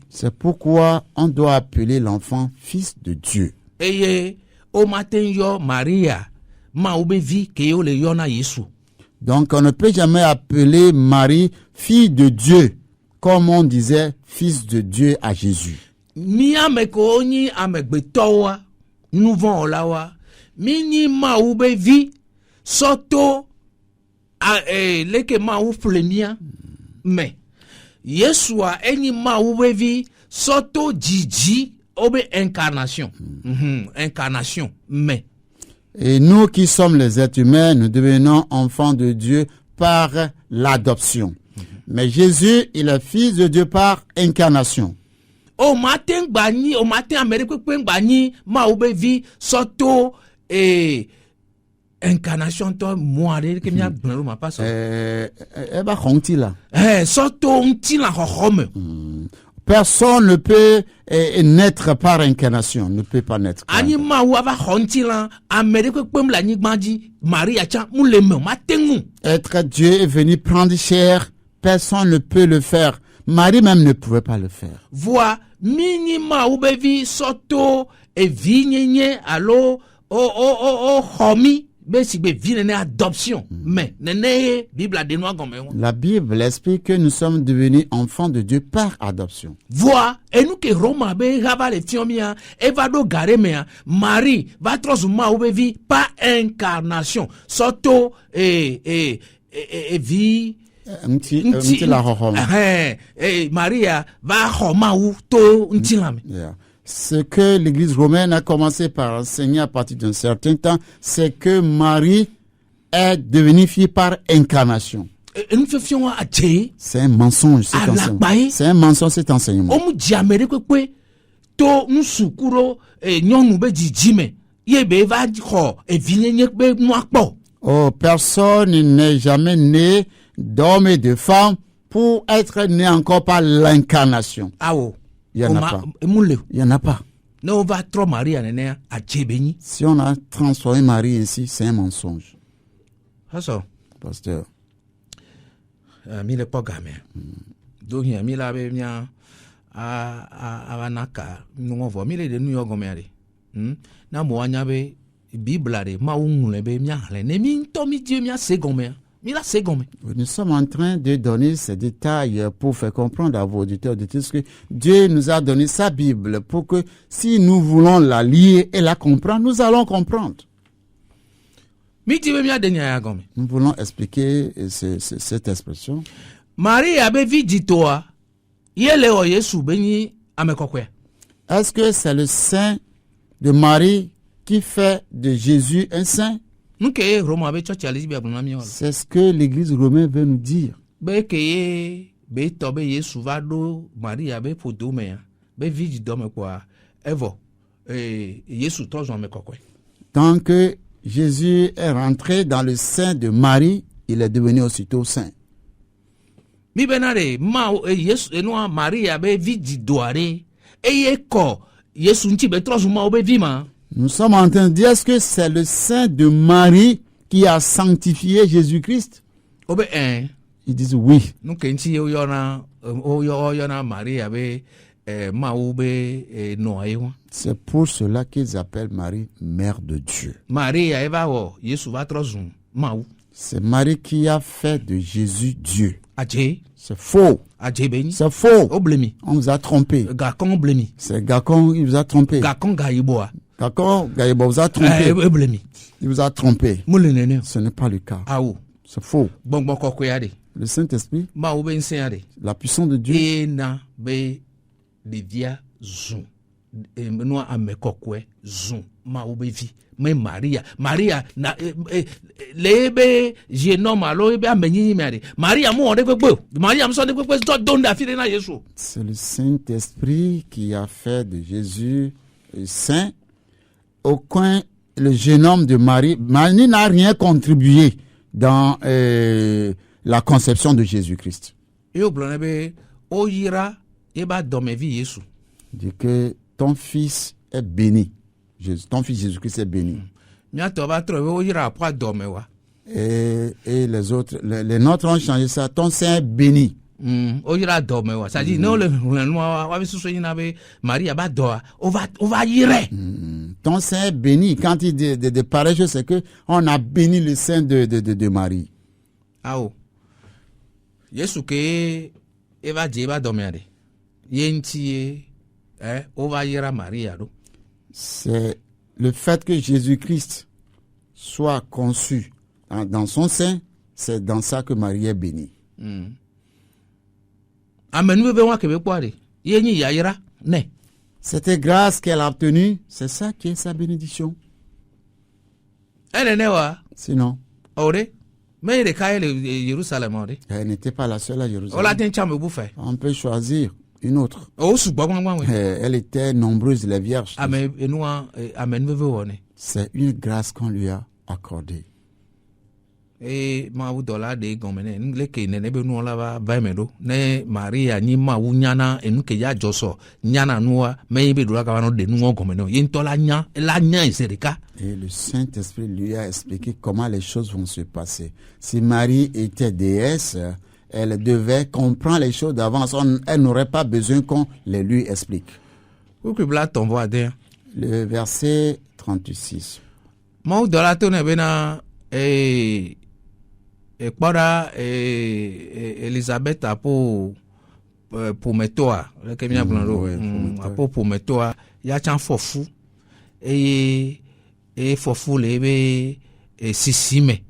C'est pourquoi on doit appeler l'enfant fils de Dieu. Donc on ne peut jamais appeler Marie fille de Dieu comme on disait fils de Dieu à Jésus. Nous vont là mini maoube vi soto leke maou plemia mais Yeshua eni maoube vi soto jiji obe incarnation incarnation mais et nous qui sommes les êtres humains nous devenons enfants de Dieu par l'adoption. Mais Jésus il est fils de Dieu par incarnation. O matin gbani o matin Amérique gbani ma obevi soto incarnation to moire ke mi agbon ma pas so ba khonti la soto nti la khome. Personne ne peut naître par incarnation, ne peut pas naître. Ani ma wa ba khonti la Amérique pem la ni gbandi Maria cha mu le me matengu. Être Dieu est venu prendre chair, personne ne peut le faire. Marie même ne pouvait pas le faire. Vois minima ubevi soto e vinyenye allo homi besi be vinene adoption mais nene Bible a dénois comme la Bible explique que nous sommes devenus enfants de Dieu par adoption. Vois et nous que Roma be gaba le fiomia e va do garemea Marie va trosuma ubevi par incarnation soto vi Maria va homaou to ntilame. Ce que l'Église romaine a commencé par enseigner à partir d'un certain temps, c'est que Marie est devenue fille par incarnation. C'est un mensonge cet enseignement. C'est un mensonge cet enseignement. Oh, personne n'est jamais né d'hommes et de femmes pour être né encore par l'incarnation. Awo. Il y en a pas. Moule. Il n'y en a pas. Ne on va trop Marie à nene à Djebeni. Si on a transformé Marie ainsi, c'est un mensonge. Ça. Pasteur. Mi le pas gamin. Donc il y a mi la be mia a vanaka nous on voit mi le de New York gomeri. Na mo anya be Bible de ma unle be mia le ne mi to mi Dieu mia se gomer. Mi la se gomer. Nous sommes en train de donner ces détails pour faire comprendre à vos auditeurs que Dieu nous a donné sa Bible pour que si nous voulons la lire et la comprendre, nous allons comprendre. Mi Dieu mia de nya gomer. Nous voulons expliquer cette expression. Marie avait vu toi, yele o Yesu beni amekokwe. Est-ce que c'est le sein de Marie qui fait de Jésus un saint? C'est ce que l'Église romaine veut nous dire. Tant que Jésus est rentré dans le sein de Marie, il est devenu aussitôt saint. Nous sommes en train de dire, est-ce que c'est le sein de Marie qui a sanctifié Jésus-Christ? Ils disent oui. C'est pour cela qu'ils appellent Marie Mère de Dieu. C'est Marie qui a fait de Jésus Dieu. C'est faux. C'est faux. On vous a trompé. C'est Gakon qui vous a trompé. Gakon Gaïboa vous a trompé. Il vous a trompé. Ce n'est pas le cas. C'est faux. Le Saint-Esprit, la puissance de Dieu, mais Maria na lebe jeune alo ebe amenyi Maria mo de gbegbe Maria mo so de gbegbe don da fi na Yesu. C'est le Saint-Esprit qui a fait de Jésus saint. Aucun le jeune homme de Marie n'a rien contribué dans la conception de Jésus-Christ. Et au blonebe o yira e ba do me vi Yesu. Dit que ton fils est béni. Ton fils Jésus-Christ est béni. Et les autres, les nôtres ont changé ça. Ton sein est béni. Ton sein est béni. Quand il dit de pareilles choses, c'est que on a béni le sein de Marie. C'est le fait que Jésus-Christ soit conçu dans son sein, c'est dans ça que Marie est bénie. Cette grâce qu'elle a obtenue, c'est ça qui est sa bénédiction. Sinon, elle n'était pas la seule à Jérusalem. On peut choisir une autre. Elle était nombreuse, les vierges. C'est une grâce qu'on lui a accordée. Et le Saint-Esprit lui a expliqué comment les choses vont se passer. Si Marie était déesse, elle devait comprendre les choses d'avance. Elle n'aurait pas besoin qu'on les lui explique. Le verset 36. Elisabeth pour metoa pour metoa ya chan fofu et fofu lebe sisime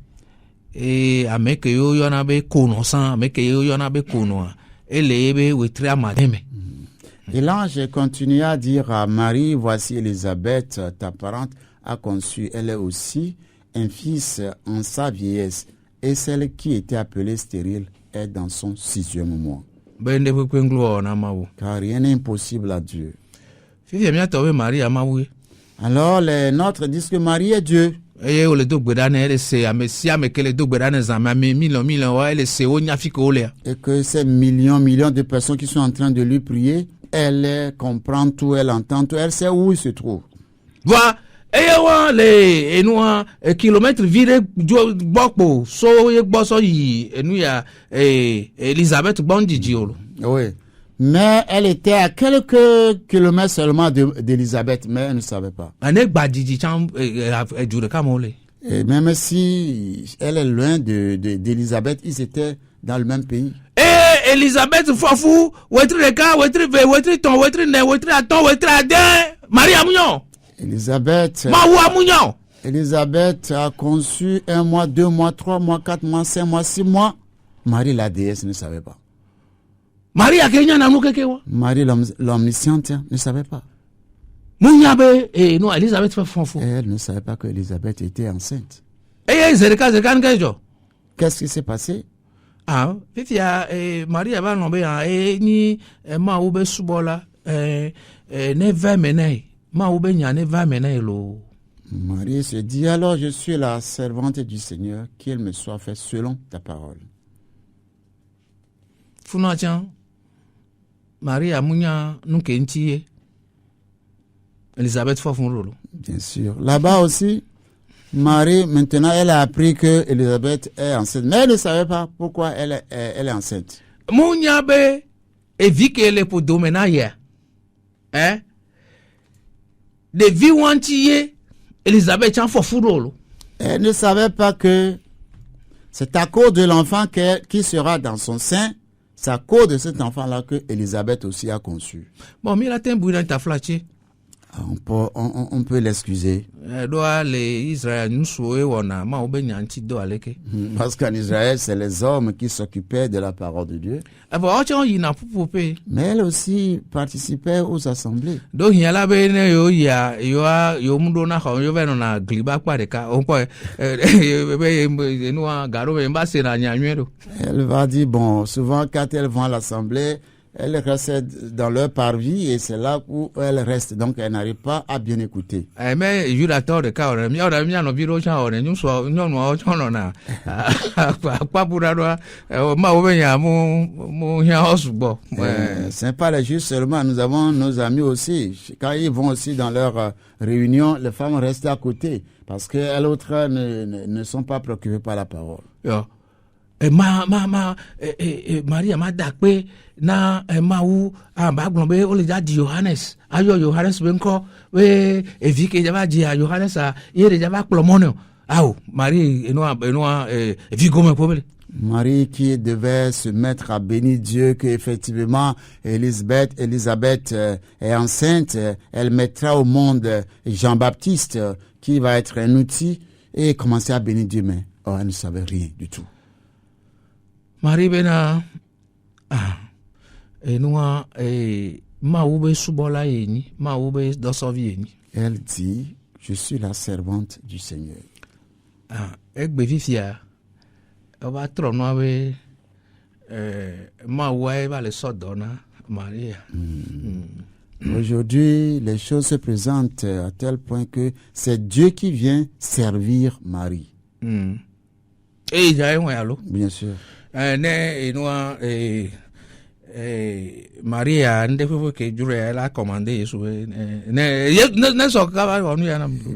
et ameke yo yona be kono san ameke yo yona be kono elebe wetria mademe. Et l'ange continua à dire à Marie, voici Élisabeth, ta parente, a conçu, elle est aussi un fils en sa vieillesse, et celle qui était appelée stérile est dans son 6e mois. Car rien n'est impossible à Dieu. Alors les nôtres disent que Marie est Dieu. eye wo le do gbe ɖa nɛ ele se ame sia ame ke le do gbe ɖa nɛ zã me ame million wa ele se wo nyafi ke wo lea. Et que ces millions de personnes qui sont en train de lui prier, elle comprend tout, elle entend tout, elle sait où il se trouve. Voa eye wa le enua kilomètre vi ɖe gbɔ kpo so ye gbɔ sɔ yi enu ya Elizabeth gbɔ ŋdzidzi o lo. Oui. Mais elle était à quelques kilomètres seulement d'Élisabeth, mais elle ne savait pas. Ane gba dzidzi tsã edu ɖeka me wo le. Et même si elle est loin d'Élisabeth, ils étaient dans le même pays. Elizabeth fɔfu wetri ɖeka wetri ve wetri tɔn wetri ne wetri atɔn wetri ade Marie amunyɔ. Élisabeth a conçu 1 mois, 2 mois, 3 mois, 4 mois, 5 mois, 6 mois. Marie la déesse ne savait pas. Marie l'omnisciente ne savait pas. Elisabeth fɔfu. Elle ne savait pas que Élisabeth était enceinte. Qu'est-ce qui s'est passé? Ah, fifia Marie va nomber ni ma ube subola ne va mener. Marie se dit, alors je suis la servante du Seigneur, qu'il me soit fait selon ta parole. Marie amunya nukentie Elisabeth fofun. Bien sûr. Là-bas aussi, Marie, maintenant, elle a appris que Elisabeth est enceinte. Mais elle ne savait pas pourquoi elle est enceinte. Munya be evike pour domenaya. Hein? De vie wantiye Elisabeth en fofurolo. Elle ne savait pas que c'est à cause de l'enfant qui sera dans son sein, c'est à cause de cet enfant-là que Elisabeth aussi a conçu. Bon, mais là, t'es un bouillon ta flatché. On peut l'excuser. Parce qu'en Israël, c'est les hommes qui s'occupaient de la parole de Dieu. Mais elle aussi participait aux assemblées. Elle va dire, bon, souvent quand elles vont à l'assemblée, elles restent dans leur parvis et c'est là où elles restent. Donc, elles n'arrivent pas à bien écouter. Mais c'est pas les juifs seulement. Nous avons nos amis aussi. Quand ils vont aussi dans leur réunion, les femmes restent à côté parce que les autres ne sont pas préoccupées par la parole. Maria ma dakpe na mawu amba glombe ole jadi Johannes ayo Johannes benko we evike jaba dia Johannes a yere jaba plomonio aw Marie enoa vigome pobele. Marie qui devait se mettre à bénir Dieu que effectivement Elisabeth est enceinte, elle mettra au monde Jean-Baptiste qui va être un outil et commencer à bénir Dieu, mais elle ne savait rien du tout. Marie bena enua maube subola yeni maube dosovi yeni. Elle dit, je suis la servante du Seigneur. Egbe fifia oba trono we mawe va le sodona Maria. Aujourd'hui, les choses se présentent à tel point que c'est Dieu qui vient servir Marie. Bien sûr. Maria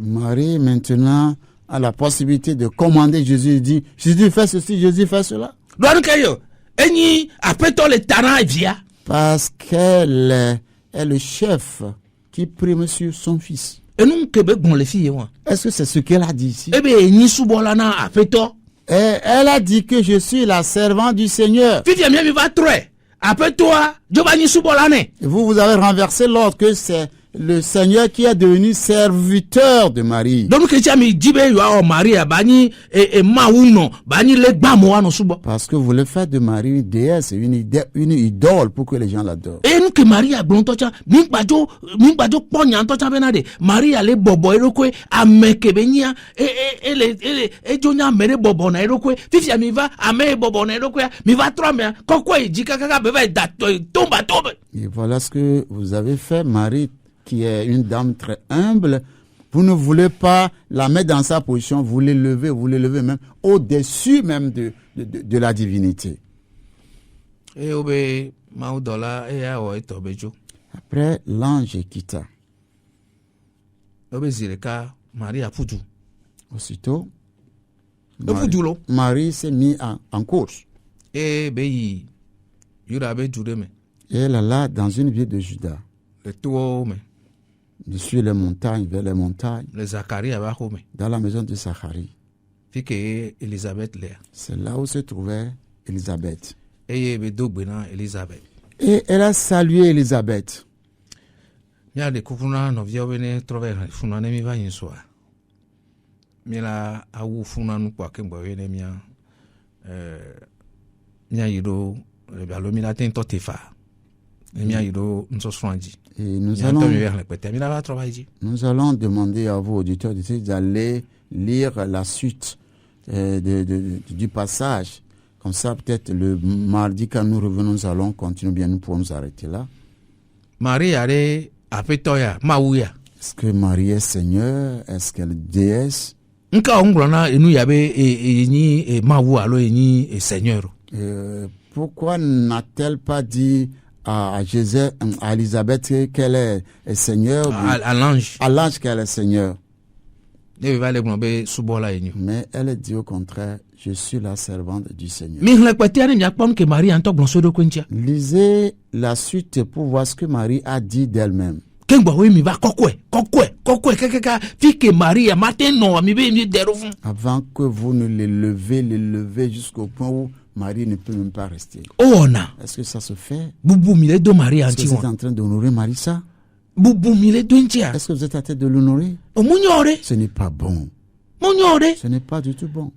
Marie maintenant a la possibilité de commander Jésus. Il dit, Jésus fait ceci, Jésus fait cela. Parce qu'elle est le chef qui prime sur son fils. Est-ce que c'est ce qu'elle a dit ici? Et elle a dit que je suis la servante du Seigneur. Vous avez renversé l'ordre que c'est le Seigneur qui est devenu serviteur de Marie. Parce que vous le faites de Marie une déesse, une idole pour que les gens l'adorent. Et voilà ce que vous avez fait, Marie, qui est une dame très humble, Vous ne voulez pas la mettre dans sa position, vous l'élevez même au-dessus même de la divinité. Après, l'ange quitta. Aussitôt, Marie s'est mise en course. Et elle alla dans une ville de Juda. Dessus les montagnes, vers les montagnes. Dans la maison de Zacharie. C'est là où se trouvait Élisabeth. Et elle a salué Élisabeth. Et nous allons demander à vos auditeurs d'aller lire la suite du passage. Comme ça, peut-être le mardi, quand nous revenons, nous allons continuer. Bien, nous pourrons nous arrêter là. Est-ce que Marie est Seigneur? Est-ce qu'elle est déesse? Pourquoi n'a-t-elle pas dit à Élisabeth qu'elle est Seigneur? À l'ange qu'elle est Seigneur. Mais elle dit au contraire, je suis la servante du Seigneur. Lisez la suite pour voir ce que Marie a dit d'elle-même. Avant que vous ne l'élevez jusqu'au point où Marie ne peut même pas rester. Est-ce que ça se fait? Est-ce que vous êtes en train d'honorer Marie ça? Est-ce que vous êtes en train de l'honorer? Ce n'est pas bon. Ce n'est pas du tout bon.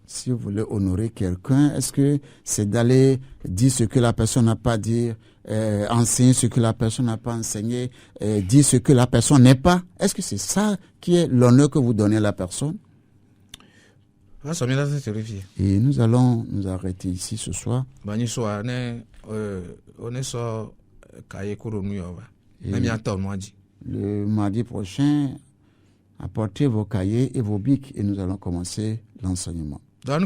Si vous voulez honorer quelqu'un, est-ce que c'est d'aller dire ce que la personne n'a pas dit, enseigner ce que la personne n'a pas enseigné, dire ce que la personne n'est pas? Est-ce que c'est ça qui est l'honneur que vous donnez à la personne? Et nous allons nous arrêter ici ce soir. Le mardi prochain, apportez vos cahiers et vos bics et nous allons commencer l'enseignement. Parce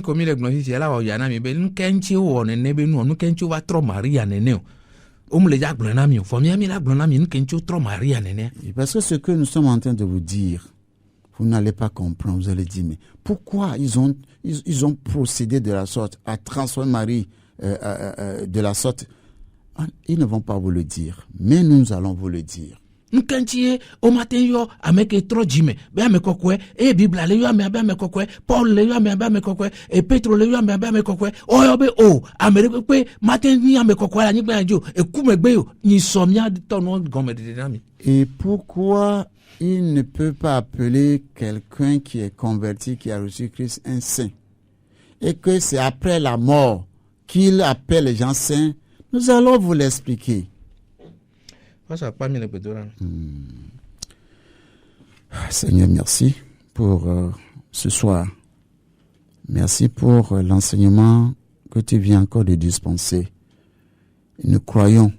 que ce que nous sommes en train de vous dire, vous n'allez pas comprendre. Vous allez dire, mais pourquoi ils ont procédé de la sorte à transformer Marie de la sorte? Ils ne vont pas vous le dire, mais nous allons vous le dire. Et pourquoi il ne peut pas appeler quelqu'un qui est converti, qui a reçu Christ, un saint? Et que c'est après la mort qu'il appelle les gens saints? Nous allons vous l'expliquer. Seigneur, merci pour ce soir. Merci pour l'enseignement que tu viens encore de dispenser. Nous croyons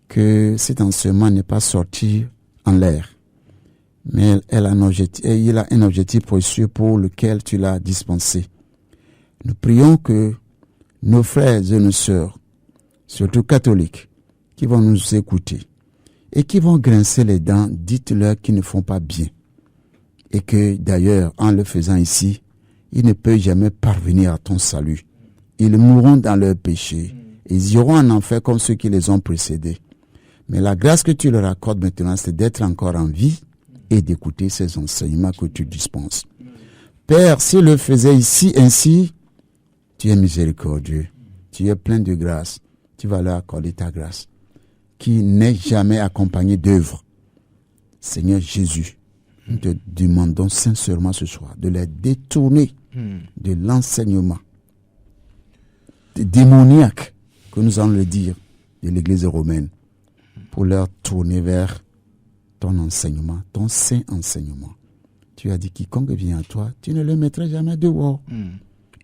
que cet enseignement n'est pas sorti en l'air, mais il a un objectif précieux pour lequel tu l'as dispensé. Nous prions que nos frères et nos sœurs, surtout catholiques, qui vont nous écouter et qui vont grincer les dents, dites-leur qu'ils ne font pas bien. Et que d'ailleurs, en le faisant ici, ils ne peuvent jamais parvenir à ton salut. Ils mourront dans leurs péchés. Ils iront en enfer comme ceux qui les ont précédés. Mais la grâce que tu leur accordes maintenant, c'est d'être encore en vie et d'écouter ces enseignements que tu dispenses. Père, s'ils le faisaient ici ainsi, tu es miséricordieux. Tu es plein de grâce. Tu vas leur accorder ta grâce, qui n'est jamais accompagnée d'œuvres. Seigneur Jésus, nous te demandons sincèrement ce soir de les détourner de l'enseignement démoniaque, que nous allons le dire, de l'Église romaine, pour leur tourner vers ton enseignement, ton saint enseignement. Tu as dit, quiconque vient à toi, tu ne le mettras jamais dehors.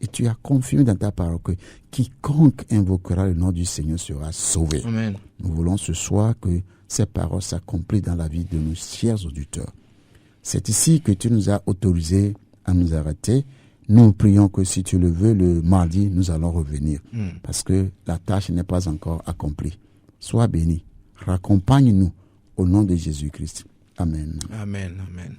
Et tu as confirmé dans ta parole que quiconque invoquera le nom du Seigneur sera sauvé. Amen. Nous voulons ce soir que ces paroles s'accomplissent dans la vie de nos chers auditeurs. C'est ici que tu nous as autorisé à nous arrêter. Nous prions que si tu le veux, le mardi, nous allons revenir. Parce que la tâche n'est pas encore accomplie. Sois béni. Raccompagne-nous au nom de Jésus-Christ. Amen. Amen. Amen.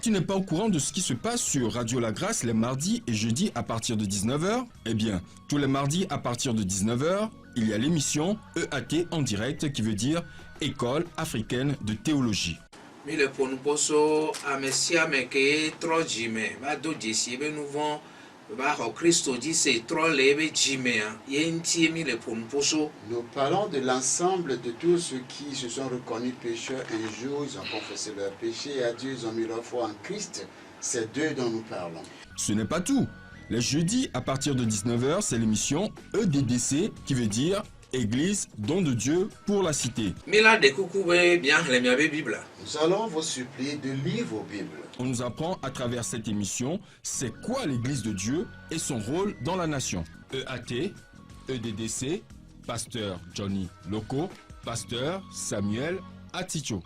Tu n'es pas au courant de ce qui se passe sur Radio La Grâce les mardis et jeudis à partir de 19h? Eh bien, tous les mardis à partir de 19h, il y a l'émission EAT en direct qui veut dire École africaine de théologie. Mi le ƒonu poso ame sia ame ke trɔ dzime va do dzesi ebe nu vɔ va xɔ Kristo dzi se trɔ le ebe dzimea ye ŋutie mi le ƒonu poso. Nous parlons de l'ensemble de tous ceux qui se sont reconnus pécheurs un jour, ils ont confessé leurs péchés et à Dieu, ils ont mis leur foi en Christ. C'est d'eux dont nous parlons. Ce n'est pas tout. Les jeudis à partir de 19h, c'est l'émission EDDC qui veut dire Église don de Dieu pour la cité. Mi la ɖe kuku be miaxlẽ miabe Bibla. Nous allons vous supplier de lire vos Bibles. On nous apprend à travers cette émission c'est quoi l'Église de Dieu et son rôle dans la nation. EAT, EDDC, pasteur Johnny Loco, pasteur Samuel Aticho.